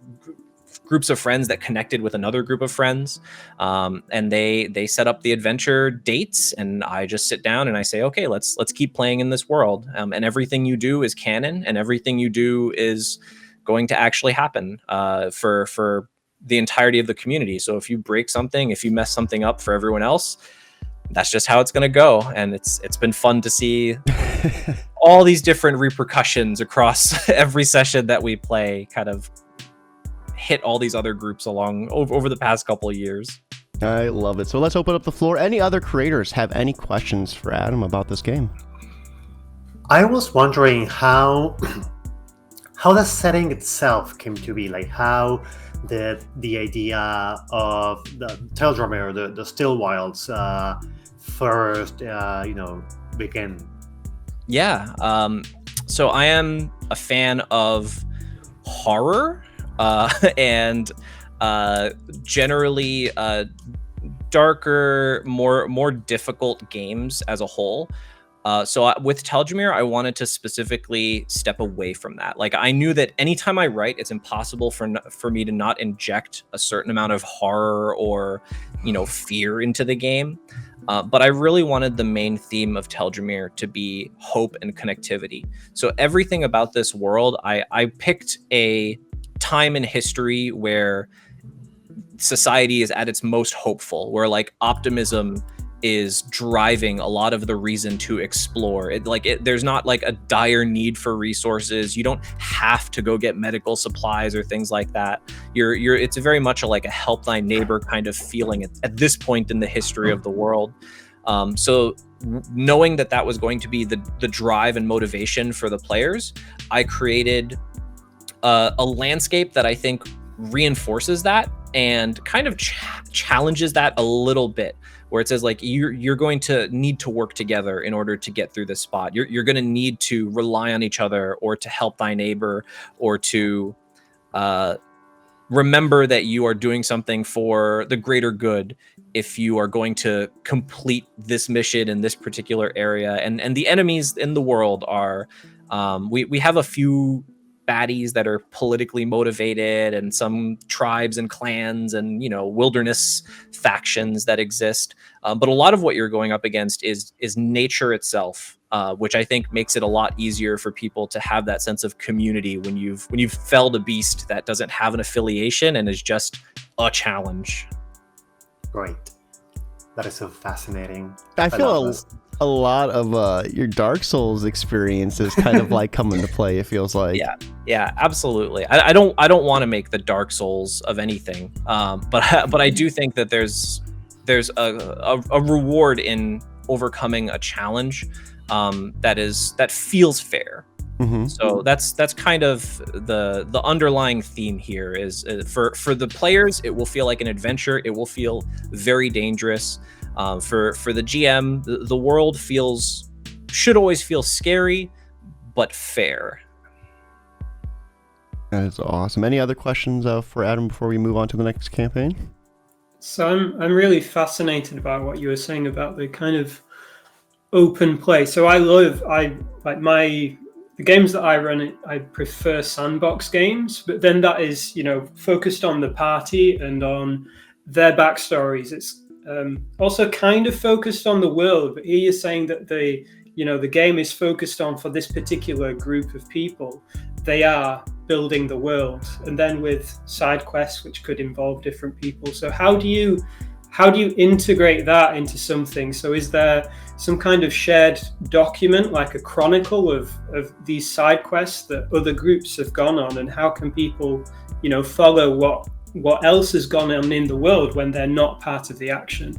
S4: groups of friends that connected with another group of friends, and they set up the adventure dates, and I just sit down and I say, okay, let's keep playing in this world, and everything you do is canon, and everything you do is going to actually happen for the entirety of the community. So if you break something, if you mess something up for everyone else, that's just how it's going to go. And it's been fun to see all these different repercussions across every session that we play kind of hit all these other groups along over the past couple of years.
S1: I love it. So let's open up the floor. Any other creators have any questions for Adam about this game?
S5: I was wondering how the setting itself came to be, like how the idea of the Teldramir, the Stillwilds, first began.
S4: Yeah. So I am a fan of horror, and generally darker, more difficult games as a whole. So with Teldramir, I wanted to specifically step away from that. Like, I knew that anytime I write, it's impossible for me to not inject a certain amount of horror or, fear into the game. But I really wanted the main theme of Teldramir to be hope and connectivity. So everything about this world, I picked a time in history where society is at its most hopeful, where like optimism is driving a lot of the reason to explore. There's not like a dire need for resources. You don't have to go get medical supplies or things like that. It's very much like a help thy neighbor kind of feeling at this point in the history of the world. So knowing that was going to be the drive and motivation for the players, I created a landscape that I think reinforces that and kind of challenges that a little bit, where it says like you're going to need to work together in order to get through this spot. You're going to need to rely on each other, or to help thy neighbor, or to remember that you are doing something for the greater good if you are going to complete this mission in this particular area. And the enemies in the world are we have a few baddies that are politically motivated, and some tribes and clans and wilderness factions that exist, but a lot of what you're going up against is nature itself, which I think makes it a lot easier for people to have that sense of community when you've felled a beast that doesn't have an affiliation and is just a challenge.
S5: Great. That is so fascinating.
S1: I feel a lot of your Dark Souls experience is kind of like come into play, it feels like.
S4: Yeah, absolutely. I don't want to make the Dark Souls of anything, but I do think that there's a reward in overcoming a challenge that feels fair.
S1: Mm-hmm.
S4: So that's kind of the underlying theme here is for the players, it will feel like an adventure. It will feel very dangerous. For the GM, the world should always feel scary, but fair.
S1: That is awesome. Any other questions for Adam before we move on to the next campaign?
S2: So I'm really fascinated about what you were saying about the kind of open play. So the games that I run, I prefer sandbox games, but then that is, focused on the party and on their backstories. It's also kind of focused on the world, but here you're saying that the game is focused on, for this particular group of people, they are building the world, and then with side quests which could involve different people. So how do you integrate that into something? So is there some kind of shared document, like a chronicle of these side quests that other groups have gone on, and how can people follow what else has gone on in the world when they're not part of the action?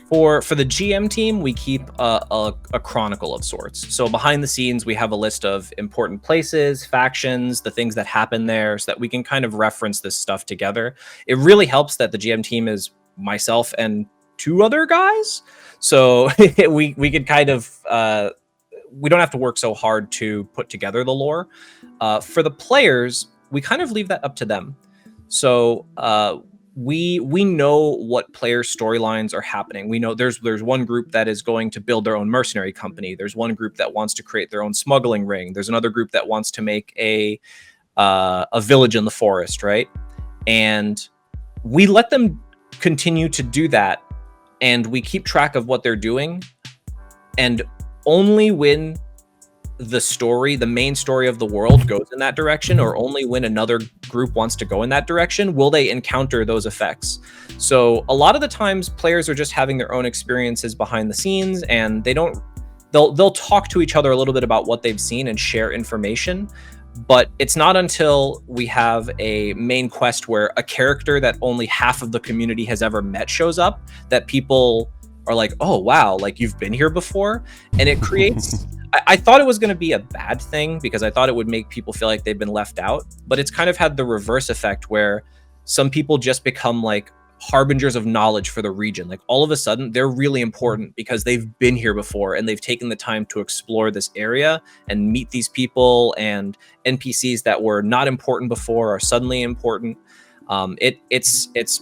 S4: For the GM team, we keep a chronicle of sorts. So behind the scenes, we have a list of important places, factions, the things that happen there, so that we can kind of reference this stuff together. It really helps that the GM team is myself and two other guys, so we could kind of we don't have to work so hard to put together the lore. For the players, we kind of leave that up to them. So we know what player storylines are happening. We know there's one group that is going to build their own mercenary company. There's one group that wants to create their own smuggling ring. There's another group that wants to make a village in the forest, right? And we let them continue to do that, and we keep track of what they're doing. And only when the main story of the world goes in that direction, or only when another group wants to go in that direction, will they encounter those effects. So a lot of the times players are just having their own experiences behind the scenes, and they'll talk to each other a little bit about what they've seen and share information. But it's not until we have a main quest where a character that only half of the community has ever met shows up that people are like, oh wow, like you've been here before. And it creates I thought it was going to be a bad thing, because I thought it would make people feel like they've been left out, but it's kind of had the reverse effect, where some people just become like harbingers of knowledge for the region. Like all of a sudden they're really important because they've been here before, and they've taken the time to explore this area and meet these people, and NPCs that were not important before are suddenly important. It's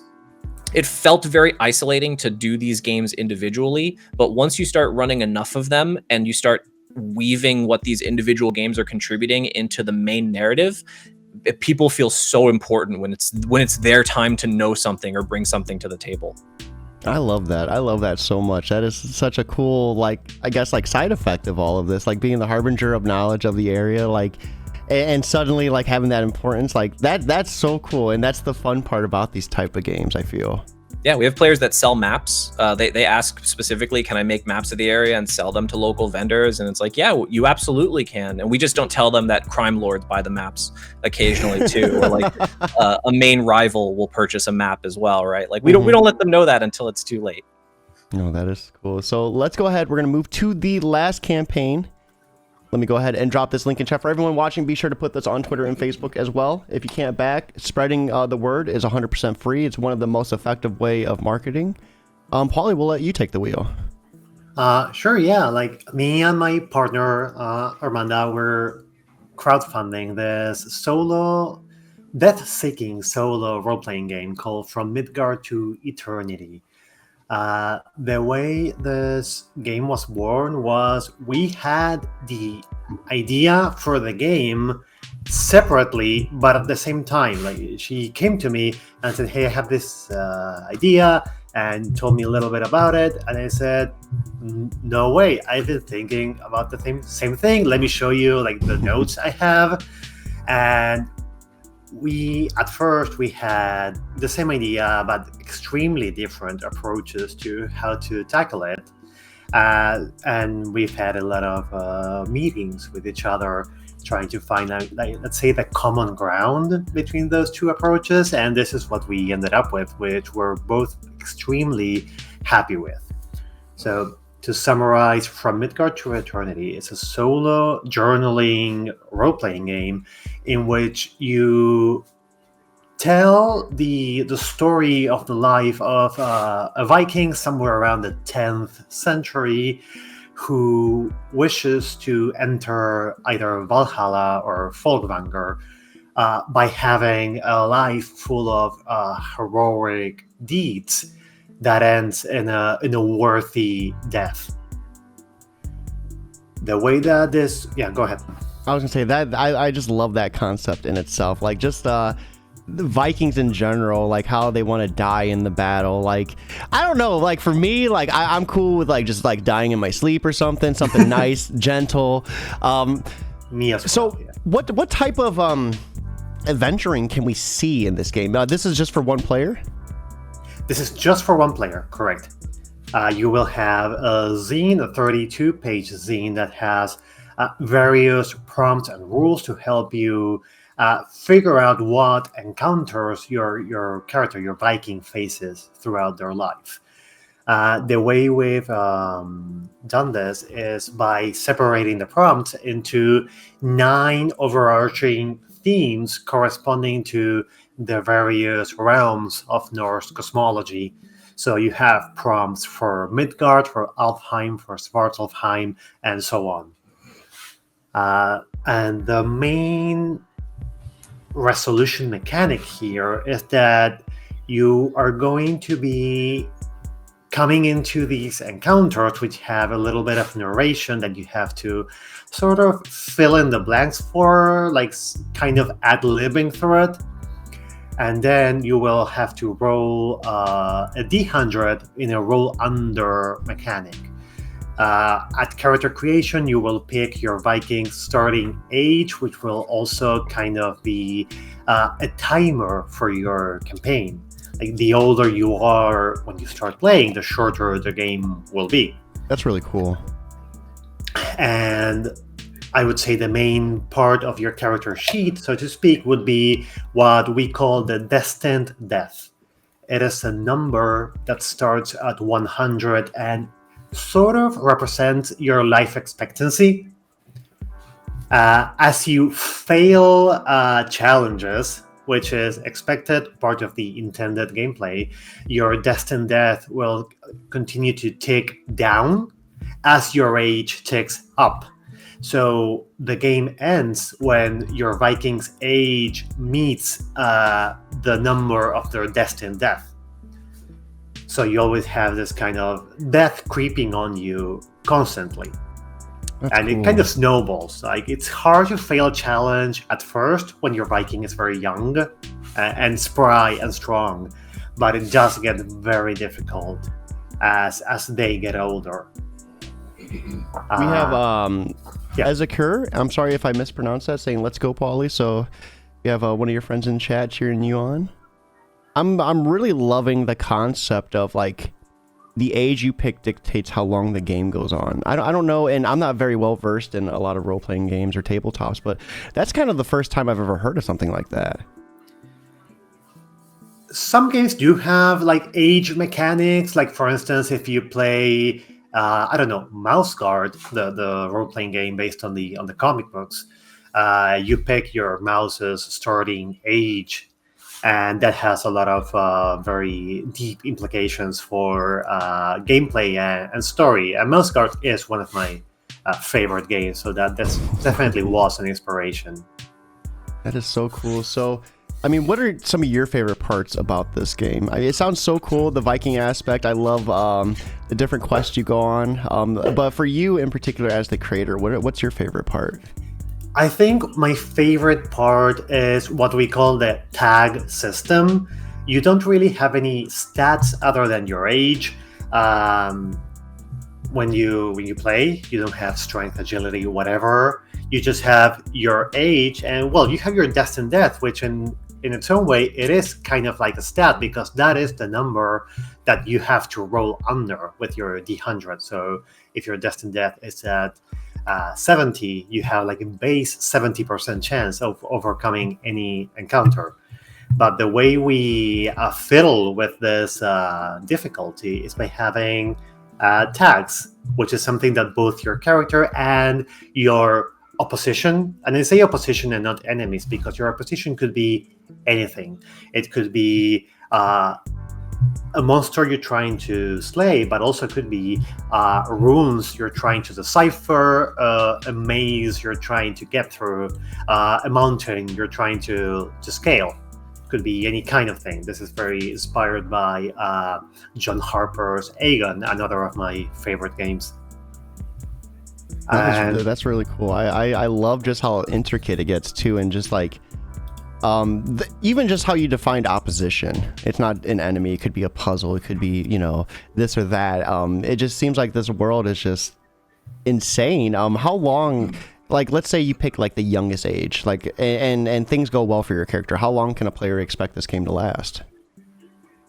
S4: it felt very isolating to do these games individually, but once you start running enough of them and you start weaving what these individual games are contributing into the main narrative, people feel so important when it's their time to know something or bring something to the table.
S1: I love that. I love that so much. That is such a cool, like, I guess, like, side effect of all of this, like being the harbinger of knowledge of the area, like, and suddenly, like, having that importance, like, that's so cool. And that's the fun part about these type of games, I feel.
S4: Yeah, we have players that sell maps. They ask specifically, can I make maps of the area and sell them to local vendors? And it's like, yeah, you absolutely can. And we just don't tell them that crime lords buy the maps occasionally too, or like a main rival will purchase a map as well, right? Like we don't let them know that until it's too late.
S1: No, that is cool. So let's go ahead. We're gonna move to the last campaign. Let me go ahead and drop this link in chat for everyone watching. Be sure to put this on Twitter and Facebook as well. If you can't back, spreading the word is 100% free. It's one of the most effective way of marketing. Paulie, we'll let you take the wheel.
S5: Sure, yeah. Like me and my partner, Armanda, we're crowdfunding this solo, death-seeking solo role-playing game called From Midgard to Eternity. The way this game was born was we had the idea for the game separately, but at the same time. Like she came to me and said, "Hey, I have this idea," and told me a little bit about it. And I said, "No way! I've been thinking about the same thing. Let me show you like the notes I have." And at first we had the same idea, but extremely different approaches to how to tackle it. And we've had a lot of meetings with each other, trying to find out, like, let's say, the common ground between those two approaches. And this is what we ended up with, which we're both extremely happy with. So to summarize, From Midgard to Eternity is a solo journaling role-playing game in which you tell the story of the life of a Viking somewhere around the 10th century who wishes to enter either Valhalla or Folkvanger by having a life full of heroic deeds that ends in a worthy death. The way that this... Yeah, go ahead.
S1: I was gonna say that I just love that concept in itself. Like just the Vikings in general, like how they want to die in the battle. Like I don't know, like for me, like I'm cool with like just like dying in my sleep or something nice, gentle.
S5: Me as well.
S1: So
S5: Yeah.
S1: what type of adventuring can we see in this game? This is just for one player?
S5: This is just for one player, correct. You will have a zine, a 32-page zine that has various prompts and rules to help you figure out what encounters your character, your Viking, faces throughout their life. The way we've done this is by separating the prompts into 9 overarching themes corresponding to the various realms of Norse cosmology. So you have prompts for Midgard, for Alfheim, for Svartalfheim, and so on. And the main resolution mechanic here is that you are going to be coming into these encounters which have a little bit of narration that you have to sort of fill in the blanks for, like kind of ad-libbing through it. And then you will have to roll a d100 in a roll under mechanic. At character creation, you will pick your Viking starting age, which will also kind of be a timer for your campaign. Like the older you are when you start playing, the shorter the game will be.
S1: That's really cool.
S5: And I would say the main part of your character sheet, so to speak, would be what we call the destined death. It is a number that starts at 100 and sort of represents your life expectancy. As you fail challenges, which is expected, part of the intended gameplay, your destined death will continue to tick down as your age ticks up. So the game ends when your Viking's age meets the number of their destined death. So you always have this kind of death creeping on you constantly. And it kind of snowballs. Like, it's hard to fail a challenge at first when your Viking is very young and spry and strong, but it does get very difficult as they get older.
S1: We have Ezekir. I'm sorry if I mispronounced that, saying "Let's go, Paulie." So you have one of your friends in chat cheering you on. I'm really loving the concept of like the age you pick dictates how long the game goes on. I don't know, and I'm not very well versed in a lot of role-playing games or tabletops, but that's kind of the first time I've ever heard of something like that.
S5: Some games do have like age mechanics. Like, for instance, if you play, Mouse Guard, the role-playing game based on the comic books, you pick your mouse's starting age. And that has a lot of very deep implications for gameplay and story. And Mouse Guard is one of my favorite games, so that's definitely was an inspiration.
S1: That is so cool. So, I mean, what are some of your favorite parts about this game? I mean, it sounds so cool, the Viking aspect. I love the different quests you go on. But for you in particular as the creator, what's your favorite part?
S5: I think my favorite part is what we call the tag system. You don't really have any stats other than your age. When you play, you don't have strength, agility, whatever. You just have your age, and well, you have your destined death, which in its own way, it is kind of like a stat, because that is the number that you have to roll under with your D100. So if your destined death is at 70, you have like a base 70% chance of overcoming any encounter. But the way we fiddle with this difficulty is by having tags, which is something that both your character and your opposition, and I say opposition and not enemies, because your opposition could be anything. It could be a monster you're trying to slay, but also could be runes you're trying to decipher, a maze you're trying to get through, a mountain you're trying to scale. Could be any kind of thing. This is very inspired by John Harper's Aegon, another of my favorite games.
S1: That's really cool. I love just how intricate it gets too, and just like even just how you defined opposition. It's not an enemy, it could be a puzzle, it could be, this or that. It just seems like this world is just insane. How long, like, let's say you pick like the youngest age, like, and things go well for your character, how long can a player expect this game to last?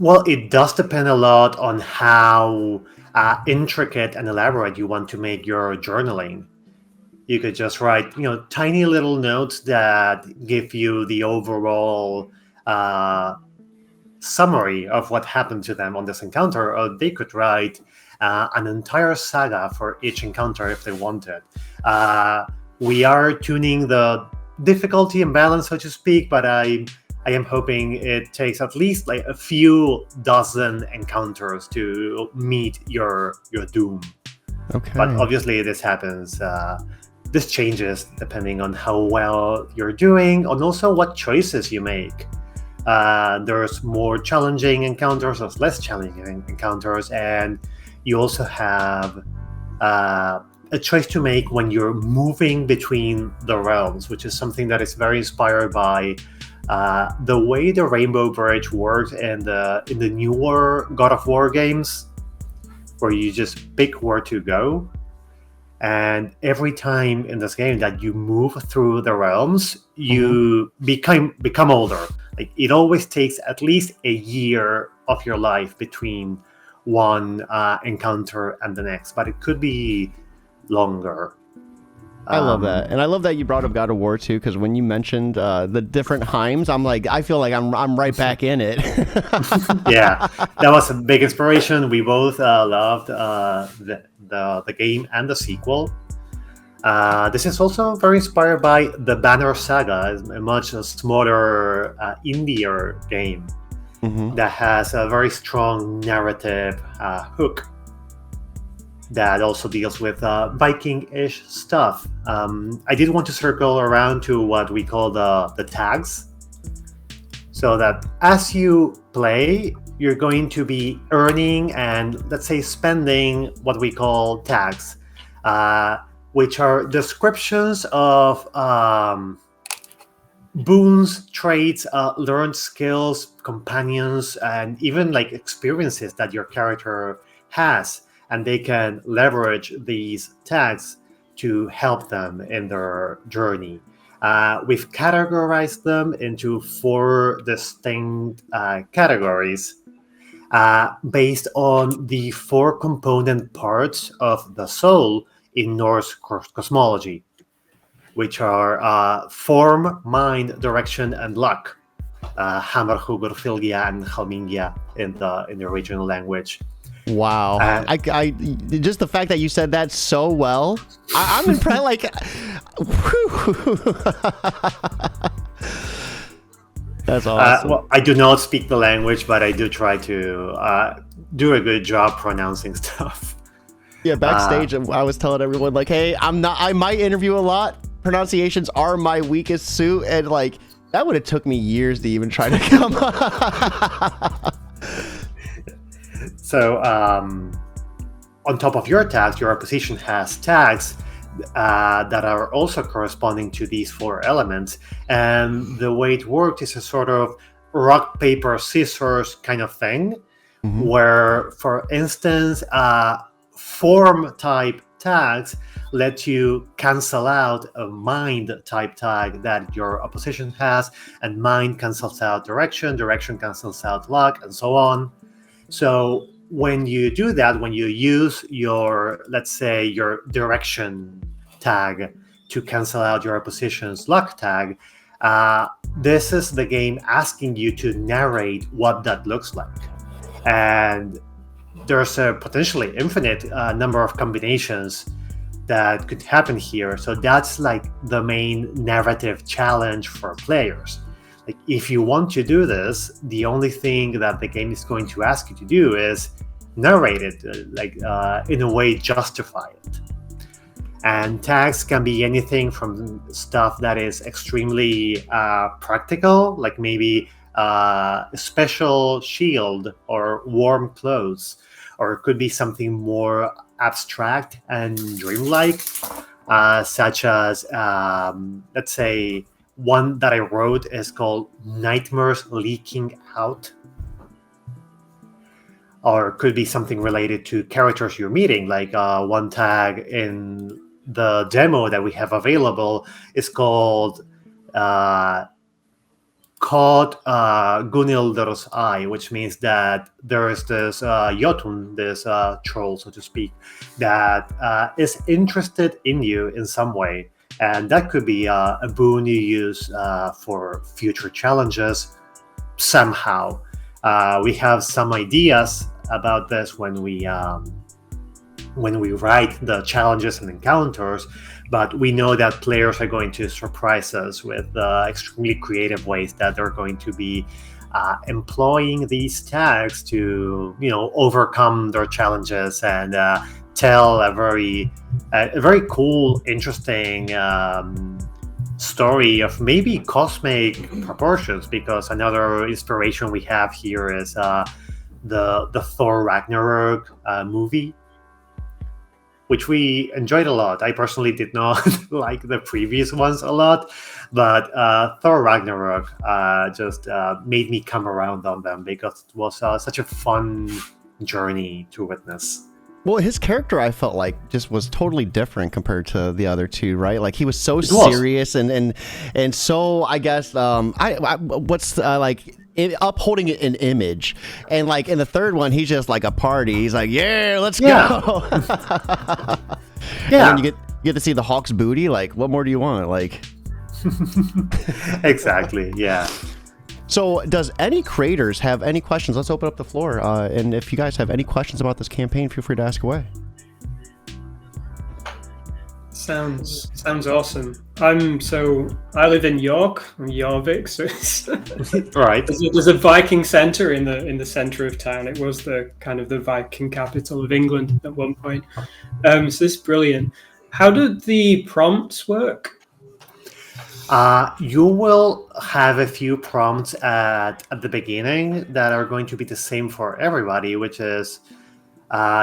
S5: Well, it does depend a lot on how intricate and elaborate you want to make your journaling. You could just write, tiny little notes that give you the overall summary of what happened to them on this encounter, or they could write an entire saga for each encounter if they wanted. We are tuning the difficulty and balance, so to speak, but I am hoping it takes at least like a few dozen encounters to meet your doom.
S1: Okay.
S5: But obviously this happens. This changes depending on how well you're doing, and also what choices you make. There's more challenging encounters, there's less challenging encounters, and you also have a choice to make when you're moving between the realms, which is something that is very inspired by the way the Rainbow Bridge works in the newer God of War games, where you just pick where to go. And every time in this game that you move through the realms, you become older. Like, it always takes at least a year of your life between one encounter and the next, but it could be longer.
S1: I love that, and I love that you brought up God of War too, because when you mentioned the different Heims, I'm like, I feel like I'm right back in it.
S5: Yeah, that was a big inspiration. We both loved the game and the sequel. This is also very inspired by the Banner Saga, a much smaller indie game that has a very strong narrative hook that also deals with Viking-ish stuff. I did want to circle around to what we call the tags. so that as you play, you're going to be earning and, let's say, spending what we call tags, which are descriptions of boons, traits, learned skills, companions, and even like experiences that your character has. And they can leverage these tags to help them in their journey. We've categorized them into 4 distinct categories based on the 4 component parts of the soul in Norse cosmology, which are form, mind, direction, and luck. Hammer, Hugur, Filgia, and Halmingia in the original language.
S1: Wow. I just the fact that you said that so well, I'm impressed. Like, that's awesome.
S5: Well, I do not speak the language, but I do try to do a good job pronouncing stuff.
S1: Yeah, backstage, I was telling everyone, like, hey, I might interview a lot. Pronunciations are my weakest suit, and like that would have took me years to even try to come up.
S5: So on top of your tags, your position has tags that are also corresponding to these 4 elements. And the way it works is a sort of rock, paper, scissors kind of thing, where, for instance, form type tags let you cancel out a mind type tag that your opposition has, and mind cancels out direction cancels out luck, and so on. So when you do that, when you use your, let's say, your direction tag to cancel out your opposition's luck tag, this is the game asking you to narrate what that looks like. And there's a potentially infinite number of combinations that could happen here. So that's like the main narrative challenge for players. Like, if you want to do this, the only thing that the game is going to ask you to do is narrate it, in a way, justify it. And tags can be anything from stuff that is extremely practical, like maybe a special shield or warm clothes, or it could be something more abstract and dreamlike, such as, let's say, one that I wrote is called Nightmares Leaking Out. Or it could be something related to characters you're meeting, like one tag in the demo that we have available is called Gunildr's Eye, which means that there is this Jotun, this troll, so to speak, that is interested in you in some way. And that could be a boon you use for future challenges somehow. We have some ideas about this when we write the challenges and encounters, but we know that players are going to surprise us with extremely creative ways that they're going to be employing these tags to, overcome their challenges and tell a very cool, interesting story of maybe cosmic proportions. Because another inspiration we have here is the Thor Ragnarok movie, which we enjoyed a lot. I personally did not like the previous ones a lot, but Thor Ragnarok just made me come around on them because it was such a fun journey to witness.
S1: Well, his character, I felt like, just was totally different compared to the other two, right? Like, he was so serious and so, I guess, upholding an image. And like in the third one, he's just like a party. He's like, yeah, let's go. Yeah. And then you get to see the Hawk's booty. Like, what more do you want? Like,
S5: exactly. Yeah.
S1: So does any creators have any questions? Let's open up the floor. And if you guys have any questions about this campaign, feel free to ask away.
S2: Sounds awesome. I live in York, Jorvik, so it's
S5: right.
S2: There's a Viking center in the center of town. It was the kind of the Viking capital of England at one point. So this is brilliant. How did the prompts work?
S5: You will have a few prompts at the beginning that are going to be the same for everybody, which is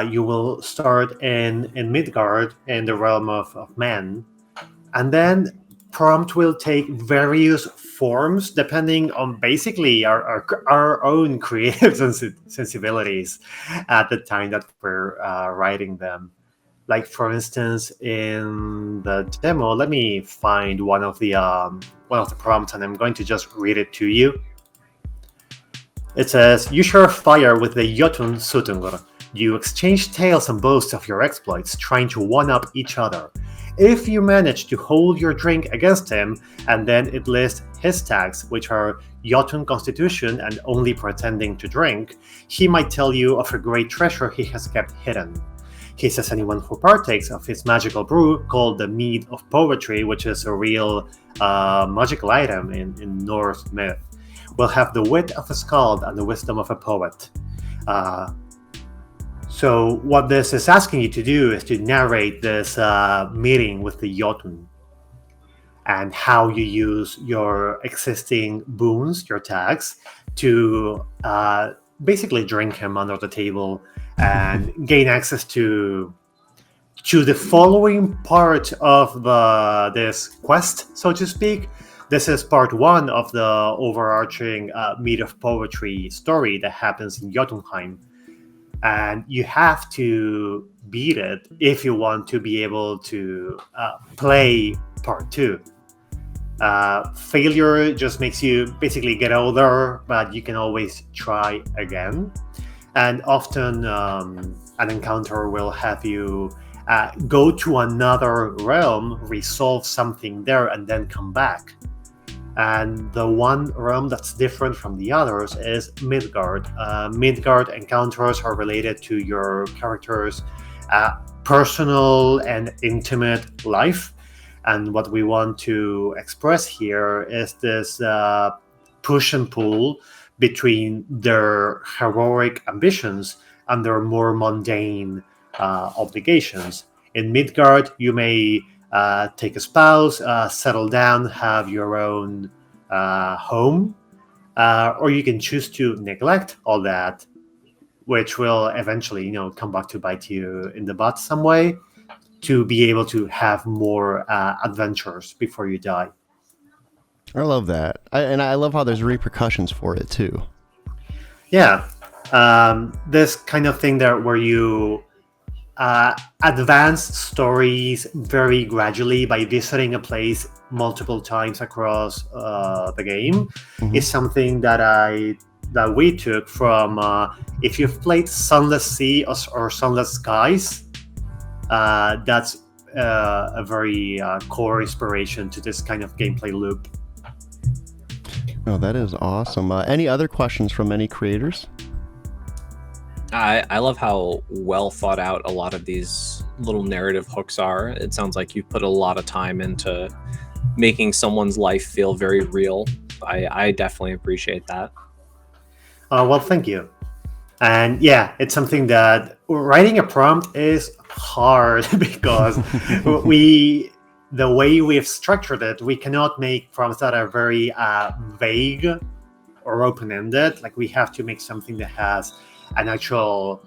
S5: you will start in Midgard, in the realm of men, and then prompt will take various forms depending on basically our own creative sensibilities at the time that we're writing them. Like, for instance, in the demo, let me find one of the prompts, and I'm going to just read it to you. It says, "You share fire with the Jotun Sutungur. You exchange tales and boast of your exploits, trying to one-up each other. If you manage to hold your drink against him," and then it lists his tags, which are Jotun constitution and only pretending to drink, "he might tell you of a great treasure he has kept hidden. He says anyone who partakes of his magical brew, called the mead of poetry," which is a real magical item in Norse myth, "will have the wit of a skald and the wisdom of a poet." So what this is asking you to do is to narrate this meeting with the Jotun and how you use your existing boons, your tags, to basically drink him under the table and gain access to the following part of this quest, so to speak. This is part one of the overarching mead of poetry story that happens in Jotunheim. And you have to beat it if you want to be able to play part two. Failure just makes you basically get older, but you can always try again. And often an encounter will have you go to another realm, resolve something there, and then come back. And the one realm that's different from the others is Midgard. Midgard encounters are related to your character's personal and intimate life. And what we want to express here is this push and pull between their heroic ambitions and their more mundane obligations. In Midgard, you may take a spouse, settle down, have your own home, or you can choose to neglect all that, which will eventually, come back to bite you in the butt some way, to be able to have more adventures before you die.
S1: I love that. And I love how there's repercussions for it too.
S5: Yeah. This kind of thing there where you advance stories very gradually by visiting a place multiple times across the game is something that we took from if you've played Sunless Sea or Sunless Skies. That's a very core inspiration to this kind of gameplay loop.
S1: Oh, that is awesome. Any other questions from any creators?
S4: I love how well thought out a lot of these little narrative hooks are. It sounds like you put a lot of time into making someone's life feel very real. I definitely appreciate that.
S5: Well, thank you. And yeah, it's something that writing a prompt is hard because the way we've structured it, we cannot make prompts that are very vague or open-ended. Like, we have to make something that has an actual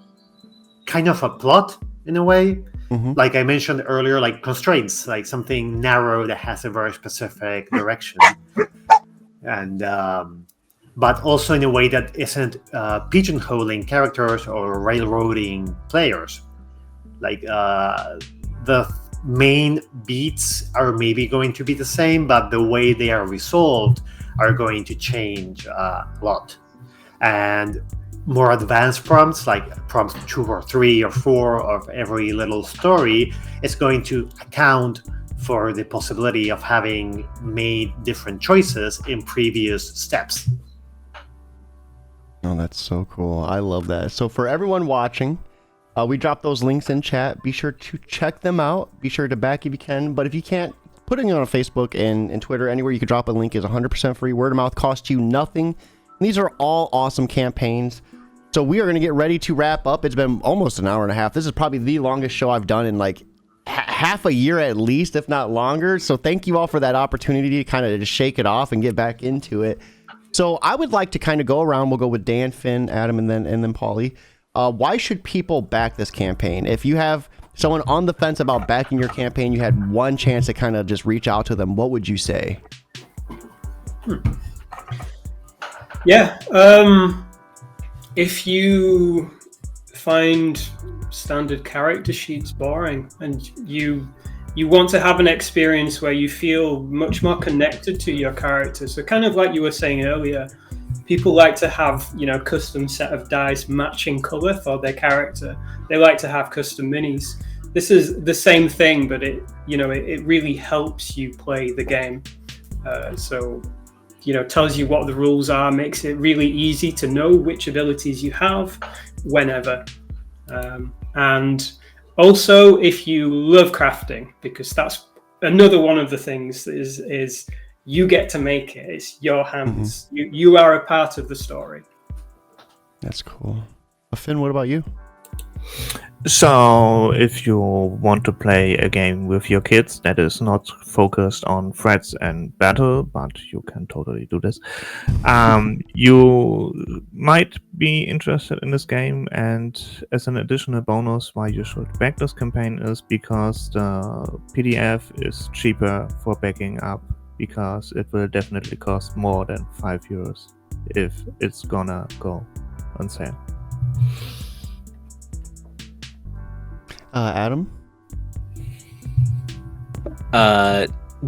S5: kind of a plot in a way. Like I mentioned earlier, like constraints, like something narrow that has a very specific direction. And but also in a way that isn't pigeonholing characters or railroading players. Like the main beats are maybe going to be the same, but the way they are resolved are going to change a lot. And more advanced prompts, like prompts 2 or 3 or 4 of every little story, is going to account for the possibility of having made different choices in previous steps.
S1: Oh, that's so cool. I love that. So for everyone watching, we dropped those links in chat. Be sure to check them out. Be sure to back if you can. But if you can't, putting it on Facebook and Twitter, anywhere you can drop a link is 100% free. Word of mouth costs you nothing. And these are all awesome campaigns. So we are going to get ready to wrap up. It's been almost an hour and a half. This is probably the longest show I've done in like half a year at least, if not longer. So thank you all for that opportunity to kind of just shake it off and get back into it. So I would like to kind of go around. We'll go with Dan, Finn, Adam, and then Paulie. Why should people back this campaign? If you have someone on the fence about backing your campaign, you had one chance to kind of just reach out to them, what would you say?
S2: Yeah. If you find standard character sheets boring and you want to have an experience where you feel much more connected to your character, so kind of like you were saying earlier, people like to have, custom set of dice matching color for their character. They like to have custom minis. This is the same thing, but it really helps you play the game. So tells you what the rules are, makes it really easy to know which abilities you have whenever. And also, if you love crafting, because that's another one of the things is you get to make it. It's your hands. Mm-hmm. You are a part of the story.
S1: That's cool. Finn, what about you?
S3: So, if you want to play a game with your kids that is not focused on threats and battle, but you can totally do this, you might be interested in this game. And as an additional bonus, why you should back this campaign is because the PDF is cheaper for backing up, because it will definitely cost more than €5 if it's gonna go on sale.
S1: Adam?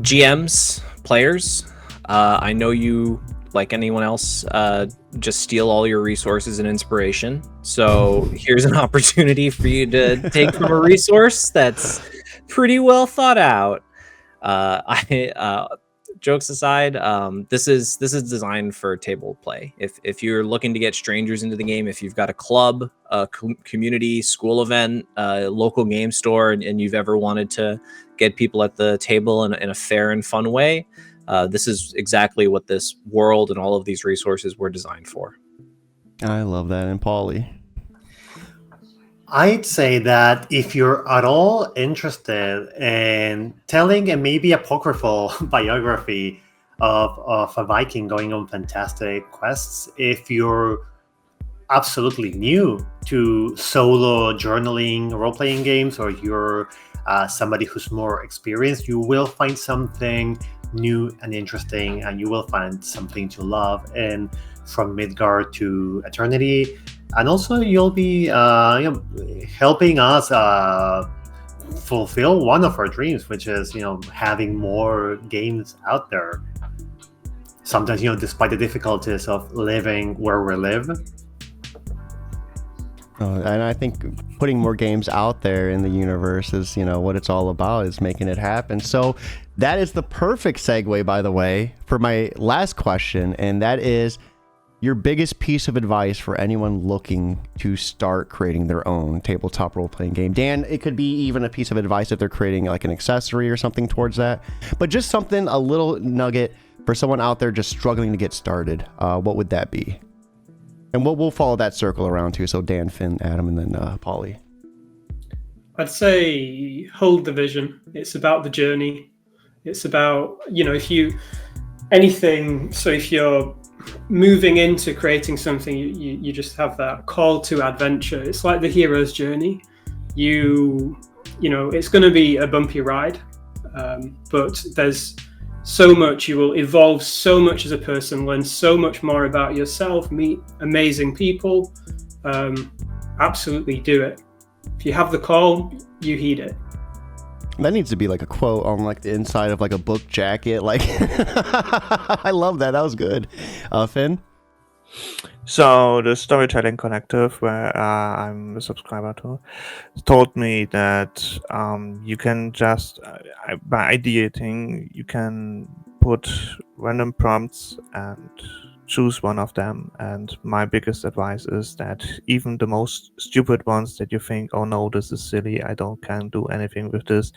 S4: GMs, players, I know you, like anyone else, just steal all your resources and inspiration. So here's an opportunity for you to take from a resource that's pretty well thought out. Jokes aside, this is designed for table play. If you're looking to get strangers into the game, if you've got a club, a community, school event, local game store, and you've ever wanted to get people at the table in a fair and fun way, this is exactly what this world and all of these resources were designed for.
S1: I love that. And Paulie?
S5: I'd say that if you're at all interested in telling a maybe apocryphal biography of a Viking going on fantastic quests, if you're absolutely new to solo journaling, role-playing games, or you're somebody who's more experienced, you will find something new and interesting, and you will find something to love. And from Midgard to Eternity. And also, you'll be helping us fulfill one of our dreams, which is having more games out there. Sometimes, despite the difficulties of living where we live.
S1: And I think putting more games out there in the universe is, what it's all about, is making it happen. So that is the perfect segue, by the way, for my last question, and that is, your biggest piece of advice for anyone looking to start creating their own tabletop role-playing game. Dan, it could be even a piece of advice if they're creating like an accessory or something towards that, but just something, a little nugget for someone out there just struggling to get started. What would that be? And we'll follow that circle around too. So Dan, Finn, Adam, and then Paulie.
S2: I'd say hold the vision. It's about the journey. It's about, if you're moving into creating something, you just have that call to adventure. It's like the hero's journey. It's going to be a bumpy ride, but there's so much. You will evolve so much as a person, learn so much more about yourself, meet amazing people. Absolutely do it. If you have the call, you heed it.
S1: That needs to be like a quote on like the inside of like a book jacket. Like, I love that. That was good. Finn?
S3: So the Storytelling Collective, where I'm a subscriber to, told me that you can just, by ideating, you can put random prompts and choose one of them. And my biggest advice is that even the most stupid ones that you think, oh no, this is silly, can't do anything with this.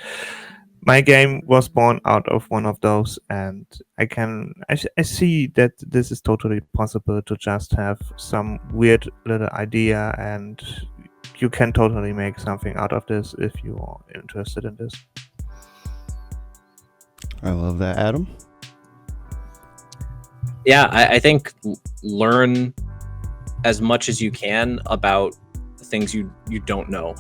S3: My game was born out of one of those, and I see that this is totally possible to just have some weird little idea and you can totally make something out of this if you are interested in this.
S1: I love that. Adam?
S4: Yeah, I think learn as much as you can about things you don't know.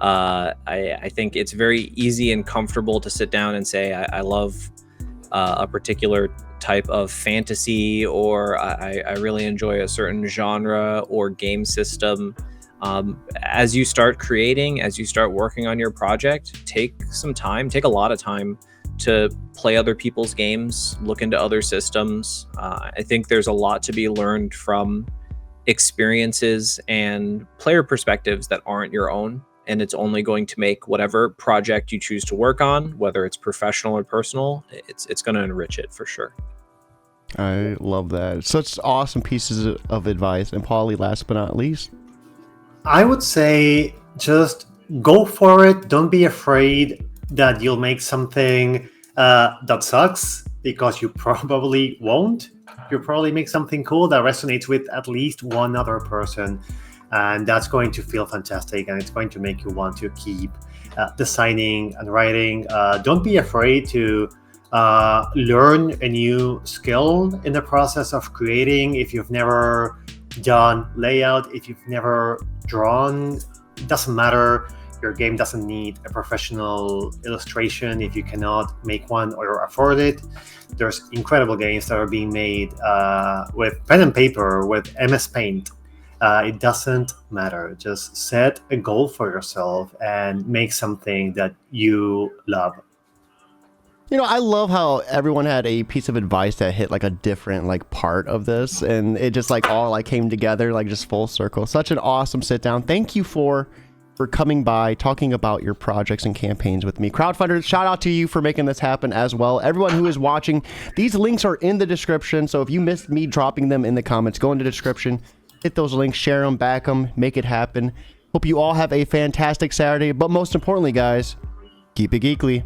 S4: I think it's very easy and comfortable to sit down and say, I love a particular type of fantasy, or I really enjoy a certain genre or game system. As you start creating, as you start working on your project, take a lot of time to play other people's games, look into other systems. I think there's a lot to be learned from experiences and player perspectives that aren't your own, and it's only going to make whatever project you choose to work on, whether it's professional or personal, it's going to enrich it for sure.
S1: I love that. Such awesome pieces of advice. And Polly, last but not least.
S5: I would say just go for it. Don't be afraid that you'll make something that sucks, because you probably won't. You'll probably make something cool that resonates with at least one other person, and that's going to feel fantastic, and it's going to make you want to keep designing and writing. Don't be afraid to learn a new skill in the process of creating. If you've never done layout, if you've never drawn, it doesn't matter. Your game doesn't need a professional illustration if you cannot make one or afford it. There's incredible games that are being made with pen and paper, with MS Paint. It doesn't matter. Just set a goal for yourself and make something that you love.
S1: You know, I love how everyone had a piece of advice that hit like a different like part of this, and it just like all like came together, like just full circle. Such an awesome sit down. Thank you for coming by, talking about your projects and campaigns with me. Crowdfunders, shout out to you for making this happen as well. Everyone who is watching, these links are in the description, so if you missed me dropping them in the comments, go in the description, hit those links, share them, back them, make it happen. Hope you all have a fantastic Saturday, but most importantly, guys, keep it geekly.